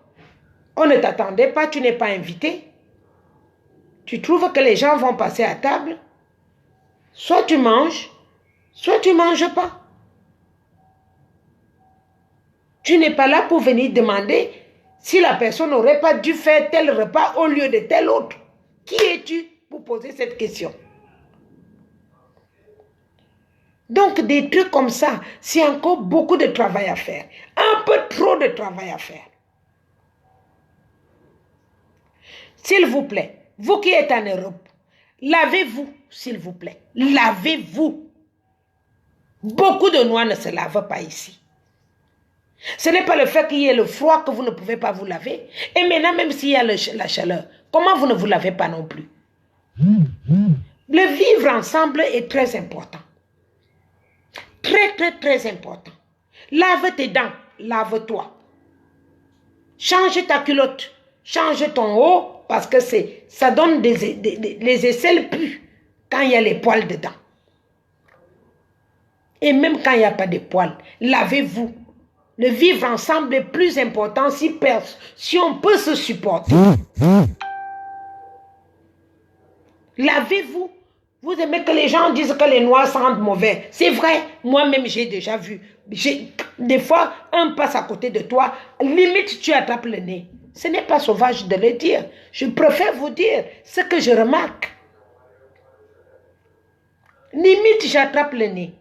on ne t'attendait pas, tu n'es pas invité. Tu trouves que les gens vont passer à table. Soit tu manges, soit tu ne manges pas. Tu n'es pas là pour venir demander si la personne n'aurait pas dû faire tel repas au lieu de tel autre. Qui es-tu pour poser cette question? Donc, des trucs comme ça, c'est encore beaucoup de travail à faire. Un peu trop de travail à faire. S'il vous plaît, vous qui êtes en Europe, lavez-vous, s'il vous plaît. Lavez-vous. Beaucoup de Noirs ne se lavent pas ici. Ce n'est pas le fait qu'il y ait le froid que vous ne pouvez pas vous laver. Et maintenant, même s'il y a la chaleur, comment vous ne vous lavez pas non plus? Le vivre ensemble est très important. Très, très, très important. Lave tes dents, lave-toi. Change ta culotte, change ton haut, parce que ça donne les aisselles puent quand il y a les poils dedans. Et même quand il n'y a pas de poils, lavez-vous. Le vivre ensemble est plus important si on peut se supporter. Lavez-vous. Vous aimez que les gens disent que les noirs sentent mauvais. C'est vrai, moi-même j'ai déjà vu. Des fois, un passe à côté de toi, limite tu attrapes le nez. Ce n'est pas sauvage de le dire. Je préfère vous dire ce que je remarque. Limite j'attrape le nez.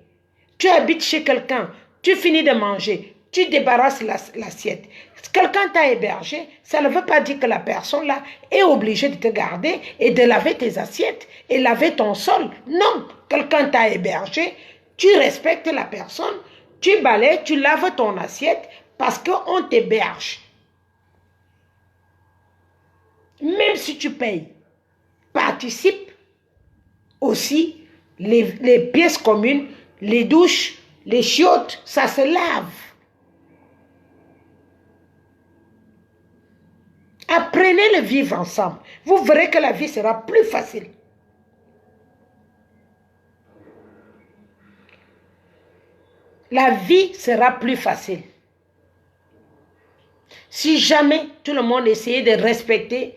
Tu habites chez quelqu'un, tu finis de manger, tu débarrasses l'assiette. Quelqu'un t'a hébergé, ça ne veut pas dire que la personne là est obligée de te garder et de laver tes assiettes et laver ton sol. Non, quelqu'un t'a hébergé, tu respectes la personne, tu balayes, tu laves ton assiette parce qu'on t'héberge. Même si tu payes, participe aussi les pièces communes, les douches, les chiottes, ça se lave. Apprenez le vivre ensemble. Vous verrez que la vie sera plus facile. La vie sera plus facile. Si jamais tout le monde essayait de respecter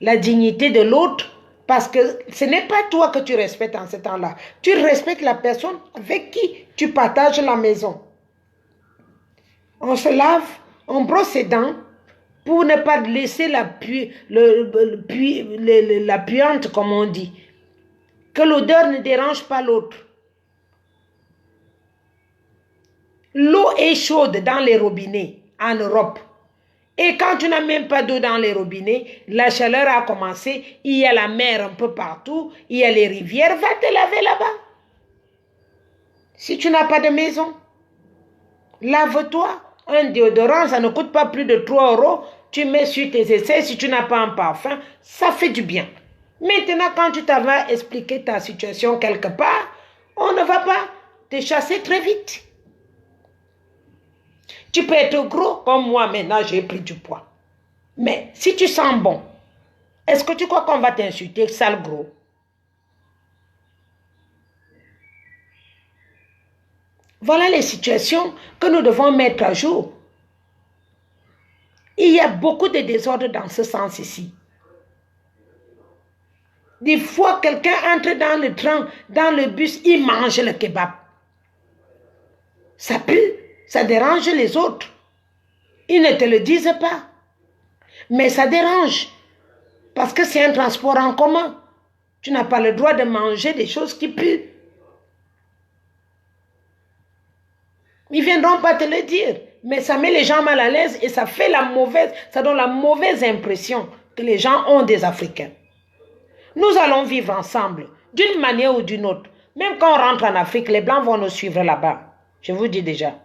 la dignité de l'autre, parce que ce n'est pas toi que tu respectes en ce temps-là. Tu respectes la personne avec qui tu partages la maison. On se lave, on brosse ses dents, pour ne pas laisser la puante, comme on dit. Que l'odeur ne dérange pas l'autre. L'eau est chaude dans les robinets en Europe. Et quand tu n'as même pas d'eau dans les robinets, la chaleur a commencé, il y a la mer un peu partout, il y a les rivières, va te laver là-bas. Si tu n'as pas de maison, lave-toi. Un déodorant, ça ne coûte pas plus de 3 €. Tu mets sur tes essais, si tu n'as pas un parfum, ça fait du bien. Maintenant, quand tu t'avais expliqué ta situation quelque part, on ne va pas te chasser très vite. Tu peux être gros, comme moi maintenant, j'ai pris du poids. Mais si tu sens bon, est-ce que tu crois qu'on va t'insulter, sale gros? Voilà les situations que nous devons mettre à jour. Il y a beaucoup de désordre dans ce sens ici. Des fois, quelqu'un entre dans le train, dans le bus, il mange le kebab. Ça pue, ça dérange les autres. Ils ne te le disent pas. Mais ça dérange. Parce que c'est un transport en commun. Tu n'as pas le droit de manger des choses qui puent. Ils ne viendront pas te le dire, mais ça met les gens mal à l'aise et ça donne la mauvaise impression que les gens ont des Africains. Nous allons vivre ensemble, d'une manière ou d'une autre. Même quand on rentre en Afrique, les Blancs vont nous suivre là-bas. Je vous dis déjà.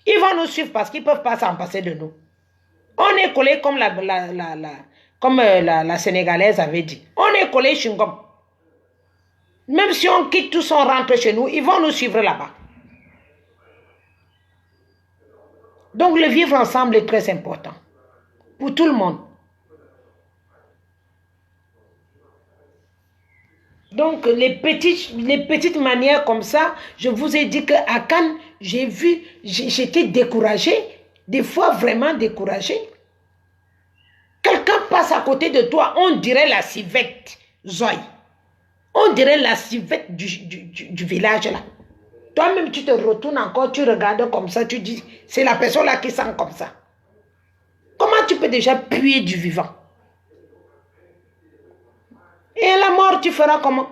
Ils vont nous suivre parce qu'ils ne peuvent pas s'en passer de nous. On est collés comme la Sénégalaise avait dit. On est collés chewing-gum. Même si on quitte tous, on rentre chez nous, ils vont nous suivre là-bas. Donc le vivre ensemble est très important pour tout le monde. Donc les petites manières comme ça, je vous ai dit qu'à Cannes, j'étais découragée, des fois vraiment découragée. Quelqu'un passe à côté de toi, on dirait la civette, Zoï. On dirait la civette du village là. Toi-même, tu te retournes encore, tu regardes comme ça, tu dis, c'est la personne là qui sent comme ça. Comment tu peux déjà puer du vivant? Et à la mort, tu feras comment?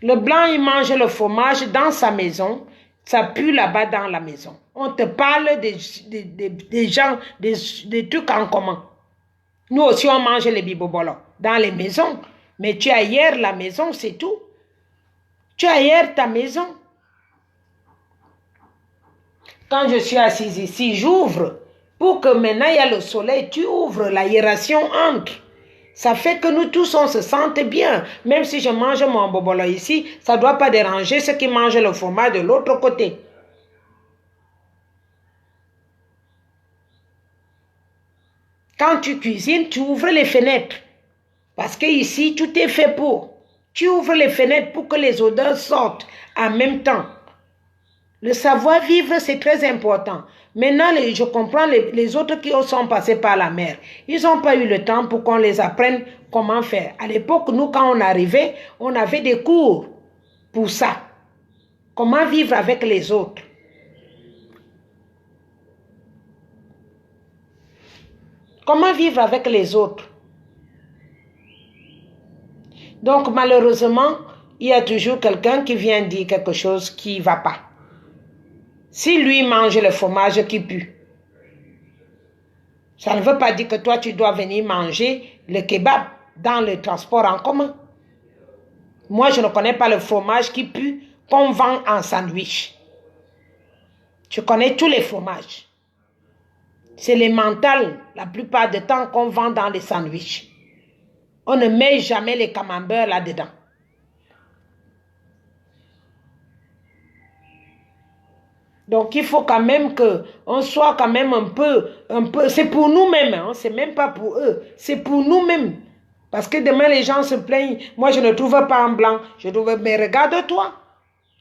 Le blanc, il mange le fromage dans sa maison, ça pue là-bas dans la maison. On te parle des gens, des trucs en commun. Nous aussi, on mange les bibobolos dans les maisons. Mais tu as hier la maison, c'est tout. Tu aères ta maison. Quand je suis assise ici, j'ouvre. Pour que maintenant il y a le soleil, tu ouvres, l'aération entre. Ça fait que nous tous, on se sente bien. Même si je mange mon bobolo ici, ça ne doit pas déranger ceux qui mangent le fromage de l'autre côté. Quand tu cuisines, tu ouvres les fenêtres. Parce que ici, tout est fait pour. Tu ouvres les fenêtres pour que les odeurs sortent en même temps. Le savoir-vivre, c'est très important. Maintenant, je comprends les autres qui sont passés par la mer. Ils n'ont pas eu le temps pour qu'on les apprenne comment faire. À l'époque, nous, quand on arrivait, on avait des cours pour ça. Comment vivre avec les autres. Comment vivre avec les autres. Donc, malheureusement, il y a toujours quelqu'un qui vient dire quelque chose qui ne va pas. Si lui mange le fromage qui pue, ça ne veut pas dire que toi, tu dois venir manger le kebab dans le transport en commun. Moi, je ne connais pas le fromage qui pue qu'on vend en sandwich. Je connais tous les fromages. C'est les mentales, la plupart du temps, qu'on vend dans les sandwichs. On ne met jamais les camemberts là-dedans. Donc, il faut quand même qu'on soit quand même un peu c'est pour nous-mêmes, hein, c'est même pas pour eux, c'est pour nous-mêmes. Parce que demain, les gens se plaignent, moi je ne trouve pas un blanc, je trouve, mais regarde-toi,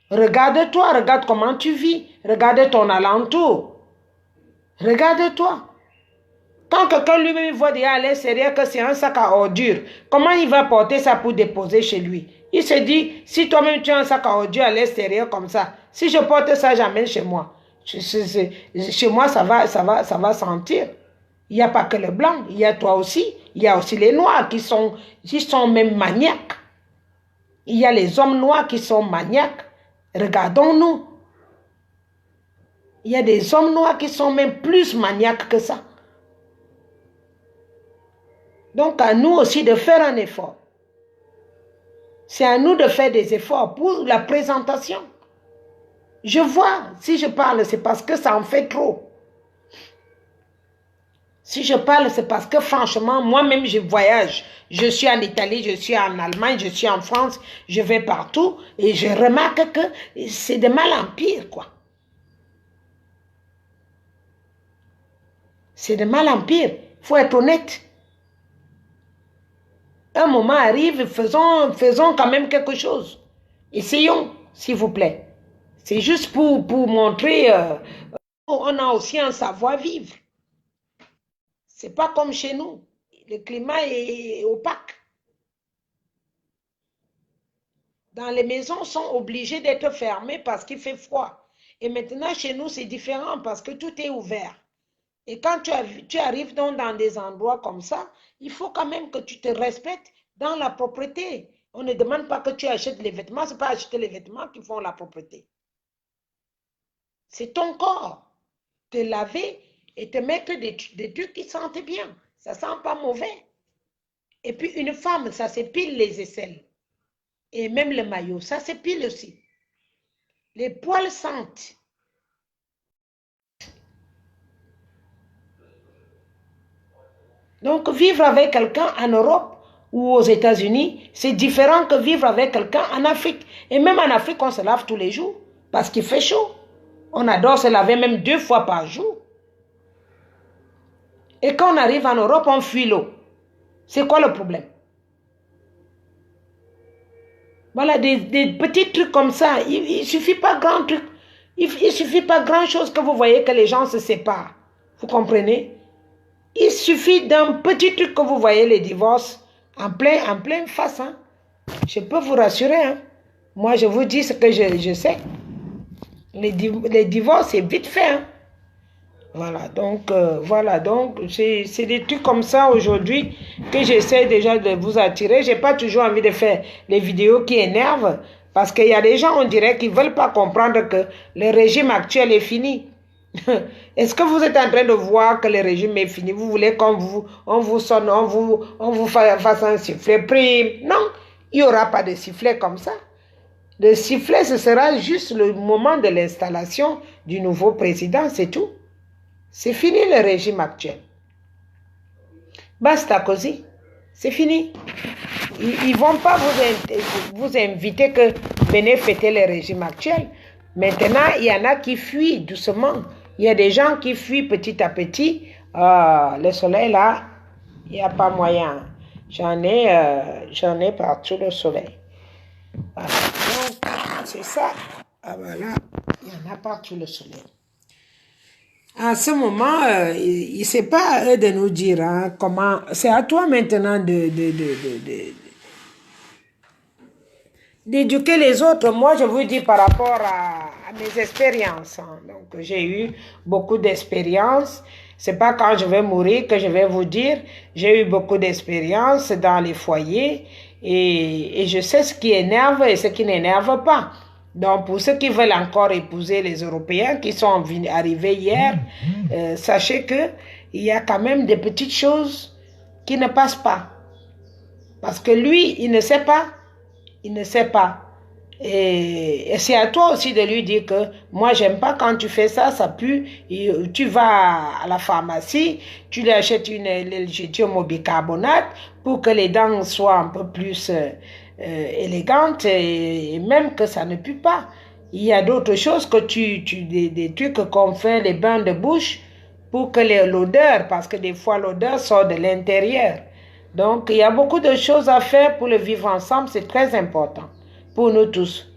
regarde comment tu vis, regarde ton alentour, regarde-toi. Quand quelqu'un lui-même voit déjà à l'extérieur que c'est un sac à ordures, comment il va porter ça pour déposer chez lui? Il se dit, si toi-même tu as un sac à ordures à l'extérieur comme ça, si je porte ça, j'amène chez moi. Chez moi, ça va sentir. Il n'y a pas que le blanc, il y a toi aussi. Il y a aussi les noirs qui sont même maniaques. Il y a les hommes noirs qui sont maniaques. Regardons-nous. Il y a des hommes noirs qui sont même plus maniaques que ça. Donc, à nous aussi de faire un effort. C'est à nous de faire des efforts pour la présentation. Je vois, si je parle, c'est parce que ça en fait trop. Si je parle, c'est parce que franchement, moi-même, je voyage. Je suis en Italie, je suis en Allemagne, je suis en France, je vais partout et je remarque que c'est de mal en pire, quoi. C'est de mal en pire. Il faut être honnête. Un moment arrive, faisons quand même quelque chose. Essayons, s'il vous plaît. C'est juste pour montrer, on a aussi un savoir-vivre. C'est pas comme chez nous. Le climat est opaque. Dans les maisons, sont obligées d'être fermées parce qu'il fait froid. Et maintenant, chez nous, c'est différent parce que tout est ouvert. Et quand tu arrives donc dans des endroits comme ça, il faut quand même que tu te respectes dans la propreté. On ne demande pas que tu achètes les vêtements, ce n'est pas acheter les vêtements qui font la propreté. C'est ton corps. Te laver et te mettre des trucs qui sentent bien. Ça ne sent pas mauvais. Et puis une femme, ça s'épile les aisselles. Et même le maillot, ça s'épile aussi. Les poils sentent. Donc, vivre avec quelqu'un en Europe ou aux États-Unis, c'est différent que vivre avec quelqu'un en Afrique. Et même en Afrique, on se lave tous les jours parce qu'il fait chaud. On adore se laver même 2 fois par jour. Et quand on arrive en Europe, on fuit l'eau. C'est quoi le problème? Voilà, des petits trucs comme ça. Il ne suffit pas grand truc. Il suffit pas grand chose que vous voyez que les gens se séparent. Vous comprenez? Il suffit d'un petit truc que vous voyez les divorces en pleine face. Hein. Je peux vous rassurer. Hein. Moi, je vous dis ce que je sais. Les divorces, c'est vite fait. Hein. Voilà, donc c'est des trucs comme ça aujourd'hui que j'essaie déjà de vous attirer. Je n'ai pas toujours envie de faire les vidéos qui énervent parce qu'il y a des gens, on dirait, qui ne veulent pas comprendre que le régime actuel est fini. Est-ce que vous êtes en train de voir que le régime est fini? Vous voulez qu'on vous sonne, on vous fasse un sifflet prime? Non, il n'y aura pas de sifflet comme ça. Le sifflet, ce sera juste le moment de l'installation du nouveau président, c'est tout. C'est fini le régime actuel. Basta così, c'est fini. Ils ne vont pas vous inviter que venez fêter le régime actuel. Maintenant, il y en a qui fuient doucement. Il y a des gens qui fuient petit à petit. Le soleil là, il n'y a pas moyen. J'en ai partout le soleil. Voilà. Donc, c'est ça. Ah voilà, il y en a partout le soleil. À ce moment, c'est pas à eux de nous dire hein, comment. C'est à toi maintenant d'éduquer les autres. Moi, je vous dis par rapport à mes expériences. Hein. Donc, j'ai eu beaucoup d'expériences. C'est pas quand je vais mourir que je vais vous dire. J'ai eu beaucoup d'expériences dans les foyers et je sais ce qui énerve et ce qui n'énerve pas. Donc, pour ceux qui veulent encore épouser les Européens qui sont arrivés hier, sachez qu'il y a quand même des petites choses qui ne passent pas. Parce que lui, il ne sait pas. Il ne sait pas. Et c'est à toi aussi de lui dire que moi, j'aime pas quand tu fais ça, ça pue. Et tu vas à la pharmacie, tu lui achètes une lithium au bicarbonate pour que les dents soient un peu plus élégantes et même que ça ne pue pas. Il y a d'autres choses que des trucs qu'on fait, les bains de bouche pour que l'odeur, parce que des fois l'odeur sort de l'intérieur. Donc, il y a beaucoup de choses à faire pour le vivre ensemble, c'est très important pour nous tous.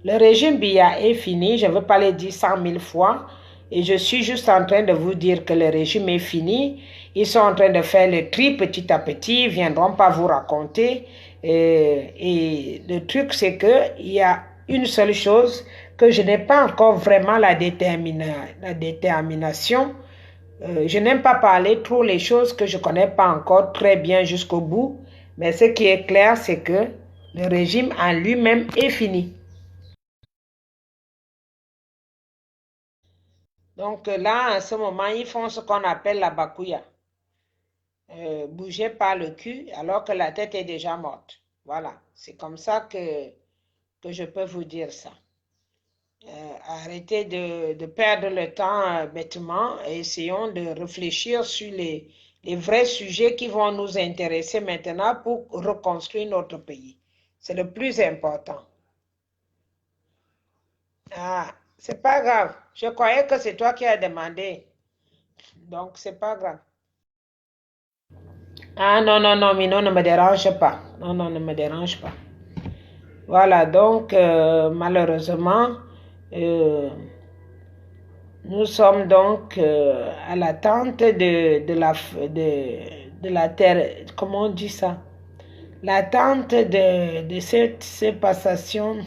Le régime Biya est fini, je ne veux pas le dire 100 000 fois, et je suis juste en train de vous dire que le régime est fini. Ils sont en train de faire le tri petit à petit, ils ne viendront pas vous raconter. Et le truc, c'est qu'il y a une seule chose, que je n'ai pas encore vraiment la détermination. Je n'aime pas parler trop les choses que je ne connais pas encore très bien jusqu'au bout, mais ce qui est clair, c'est que le régime en lui-même est fini. Donc là, en ce moment, ils font ce qu'on appelle la bakouya. Bouger par le cul alors que la tête est déjà morte. Voilà, c'est comme ça que je peux vous dire ça. Arrêtez de perdre le temps bêtement et essayons de réfléchir sur les vrais sujets qui vont nous intéresser maintenant pour reconstruire notre pays. C'est le plus important. Ah, c'est pas grave. Je croyais que c'est toi qui as demandé. Donc, c'est pas grave. Ah non, non, non, Minon ne me dérange pas. Non, non, ne me dérange pas. Voilà, donc, malheureusement, nous sommes donc à l'attente de la terre. Comment on dit ça? L'attente de cette passation,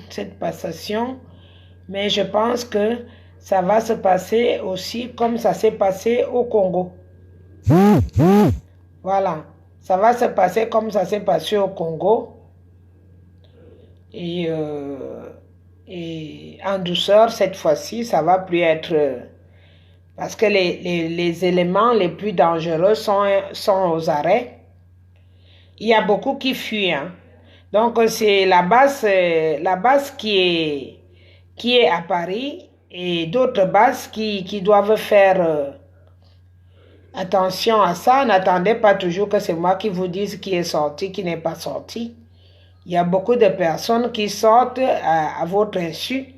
mais je pense que ça va se passer aussi comme ça s'est passé au Congo. Voilà, ça va se passer comme ça s'est passé au Congo. Et en douceur, cette fois-ci, ça va plus être... parce que les éléments les plus dangereux sont aux arrêts. Il y a beaucoup qui fuient. Hein. Donc, c'est la base qui est à Paris et d'autres bases qui doivent faire attention à ça. N'attendez pas toujours que c'est moi qui vous dise qui est sorti, qui n'est pas sorti. Il y a beaucoup de personnes qui sortent à votre insu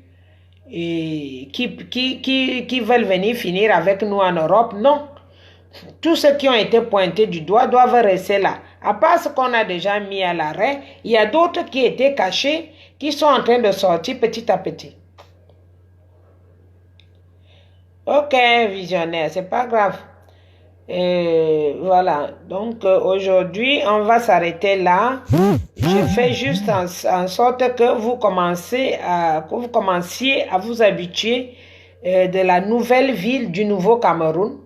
et qui veulent venir finir avec nous en Europe. Non. Tous ceux qui ont été pointés du doigt doivent rester là. À part ce qu'on a déjà mis à l'arrêt, il y a d'autres qui étaient cachés, qui sont en train de sortir petit à petit. Ok, visionnaire, c'est pas grave. Voilà, donc aujourd'hui, on va s'arrêter là. Je fais juste en sorte que vous commenciez à vous habituer de la nouvelle ville du Nouveau Cameroun.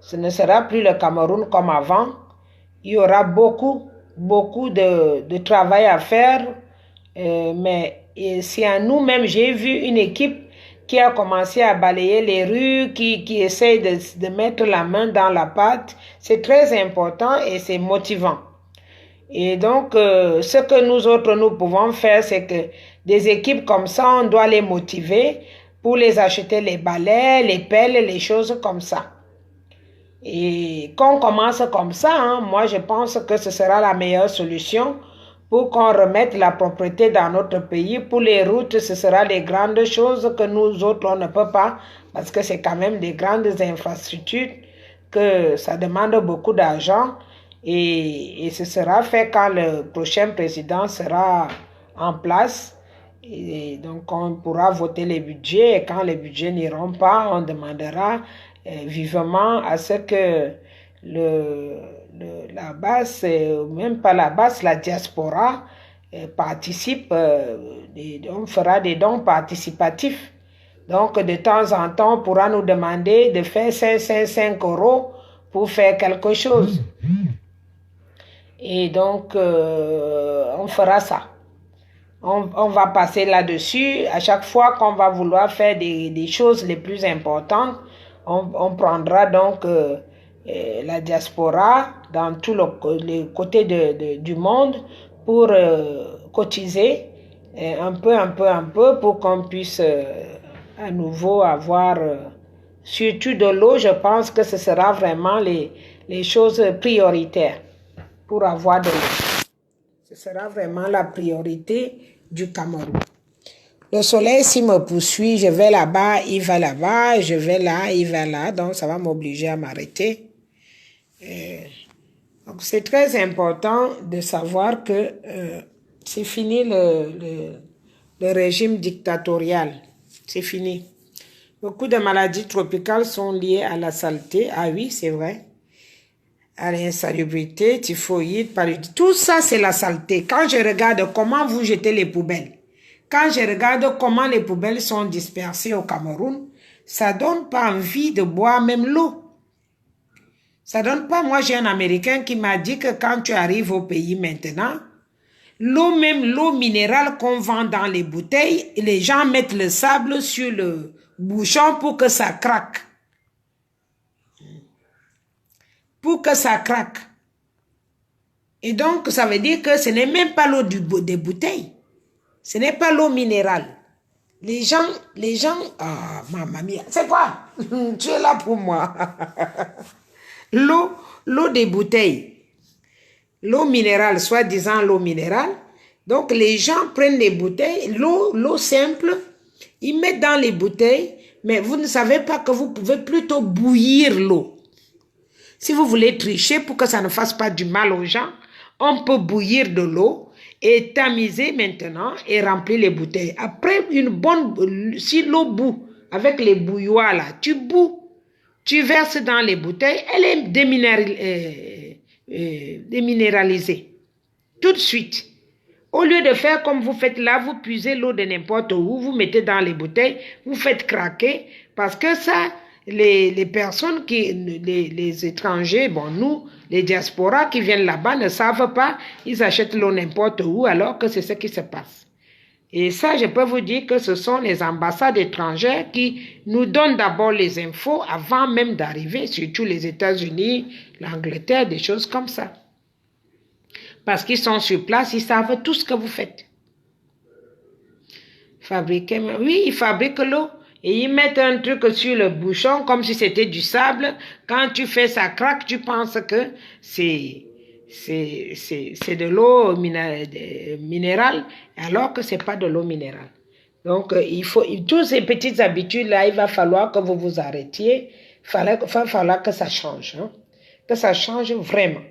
Ce ne sera plus le Cameroun comme avant. Il y aura beaucoup de travail à faire. Mais c'est à nous-mêmes. J'ai vu une équipe qui a commencé à balayer les rues, qui essaye de mettre la main dans la pâte. C'est très important et c'est motivant. Et donc, ce que nous autres, nous pouvons faire, c'est que Des équipes comme ça, on doit les motiver pour les acheter les balais, les pelles, les choses comme ça. Et quand on commence comme ça, hein, moi je pense que ce sera la meilleure solution pour qu'on remette la propriété dans notre pays. Pour les routes, ce sera les grandes choses que nous autres, on ne peut pas, parce que c'est quand même des grandes infrastructures, que ça demande beaucoup d'argent. Et ce sera fait quand le prochain président sera en place. Et donc, on pourra voter les budgets. Et quand les budgets n'iront pas, on demandera vivement à ce que la base, même pas la base, la diaspora participe. On fera des dons participatifs. Donc, de temps en temps, on pourra nous demander de faire 5 € pour faire quelque chose. Et donc, on fera ça. On va passer là-dessus. À chaque fois qu'on va vouloir faire des choses les plus importantes, on prendra donc la diaspora dans tous les côtés du monde pour cotiser un peu pour qu'on puisse à nouveau avoir surtout de l'eau. Je pense que ce sera vraiment les choses prioritaires pour avoir de l'eau. Ce sera vraiment la priorité du Cameroun. Le soleil, s'il me poursuit, je vais là-bas, il va là-bas, je vais là, il va là, donc ça va m'obliger à m'arrêter. Donc c'est très important de savoir que c'est fini le régime dictatorial. C'est fini. Beaucoup de maladies tropicales sont liées à la saleté. Ah oui, c'est vrai. À l'insalubrité, typhoïde, paludisme. Tout ça, c'est la saleté. Quand je regarde comment vous jetez les poubelles, quand je regarde comment les poubelles sont dispersées au Cameroun, ça donne pas envie de boire même l'eau. Ça donne pas. Moi, j'ai un Américain qui m'a dit que quand tu arrives au pays maintenant, l'eau, même l'eau minérale qu'on vend dans les bouteilles, les gens mettent le sable sur le bouchon pour que ça craque. Pour que ça craque. Et donc, ça veut dire que ce n'est même pas l'eau des bouteilles. Ce n'est pas l'eau minérale. Les gens, ah, maman mia, c'est quoi? Tu es là pour moi. L'eau des bouteilles. L'eau minérale, soi-disant l'eau minérale. Donc, les gens prennent les bouteilles, l'eau simple, ils mettent dans les bouteilles, mais vous ne savez pas que vous pouvez plutôt bouillir l'eau. Si vous voulez tricher pour que ça ne fasse pas du mal aux gens, on peut bouillir de l'eau et tamiser maintenant et remplir les bouteilles. Après, si l'eau bout, avec les bouilloires là, tu boues, tu verses dans les bouteilles, elle est déminéralisée. Tout de suite. Au lieu de faire comme vous faites là, vous puisez l'eau de n'importe où, vous mettez dans les bouteilles, vous faites craquer, parce que ça, les personnes, les étrangers, bon, nous, les diasporas qui viennent là-bas ne savent pas, ils achètent l'eau n'importe où, alors que c'est ce qui se passe. Et ça, je peux vous dire que ce sont les ambassades étrangères qui nous donnent d'abord les infos avant même d'arriver, surtout les États-Unis, l'Angleterre, des choses comme ça. Parce qu'ils sont sur place, ils savent tout ce que vous faites. Oui, ils fabriquent l'eau. Et ils mettent un truc sur le bouchon comme si c'était du sable. Quand tu fais ça craque, tu penses que c'est de l'eau minérale, alors que c'est pas de l'eau minérale. Donc, toutes ces petites habitudes-là, il va falloir que vous vous arrêtiez. Il va falloir que ça change. Hein? Que ça change vraiment.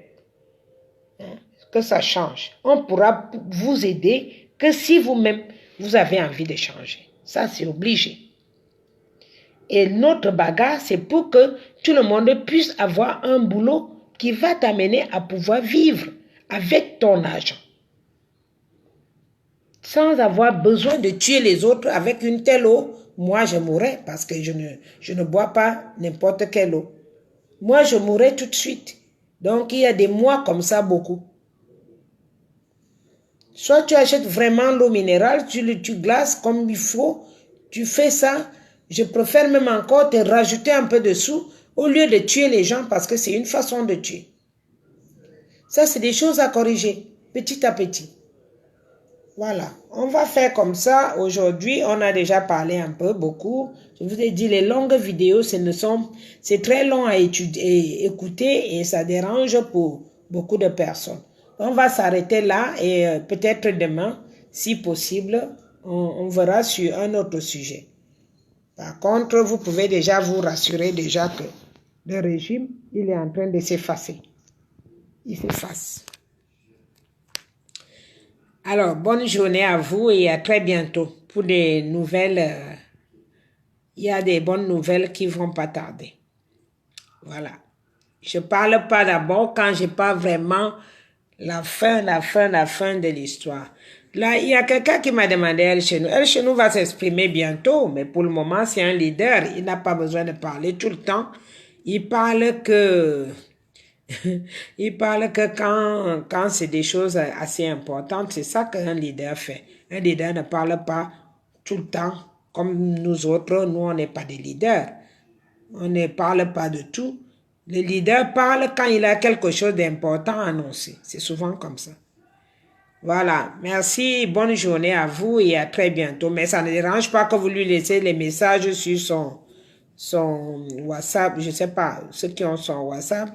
Hein? Que ça change. On pourra vous aider que si vous-même, vous avez envie de changer. Ça, c'est obligé. Et notre bagarre, c'est pour que tout le monde puisse avoir un boulot qui va t'amener à pouvoir vivre avec ton argent. Sans avoir besoin de tuer les autres avec une telle eau. Moi, je mourrais parce que je ne bois pas n'importe quelle eau. Moi, je mourrais tout de suite. Donc, il y a des mois comme ça, beaucoup. Soit tu achètes vraiment l'eau minérale, tu glaces comme il faut, tu fais ça. Je préfère même encore te rajouter un peu de sous au lieu de tuer les gens parce que c'est une façon de tuer. Ça, c'est des choses à corriger petit à petit. Voilà, on va faire comme ça. Aujourd'hui, on a déjà parlé un peu, beaucoup. Je vous ai dit, les longues vidéos, c'est très long à écouter et ça dérange pour beaucoup de personnes. On va s'arrêter là et peut-être demain, si possible, on verra sur un autre sujet. Par contre, vous pouvez déjà vous rassurer déjà que le régime, il est en train de s'effacer. Il s'efface. Alors, bonne journée à vous et à très bientôt pour des nouvelles. Il y a des bonnes nouvelles qui vont pas tarder. Voilà. Je parle pas d'abord quand j'ai pas vraiment la fin de l'histoire. Là, il y a quelqu'un qui m'a demandé El Chenou. El Chenou va s'exprimer bientôt, mais pour le moment, c'est un leader. Il n'a pas besoin de parler tout le temps. Il parle que quand c'est des choses assez importantes, c'est ça qu'un leader fait. Un leader ne parle pas tout le temps comme nous autres. Nous, on n'est pas des leaders. On ne parle pas de tout. Le leader parle quand il a quelque chose d'important à annoncer. C'est souvent comme ça. Voilà. Merci. Bonne journée à vous et à très bientôt. Mais ça ne dérange pas que vous lui laissez les messages sur son WhatsApp. Je ne sais pas, ceux qui ont son WhatsApp.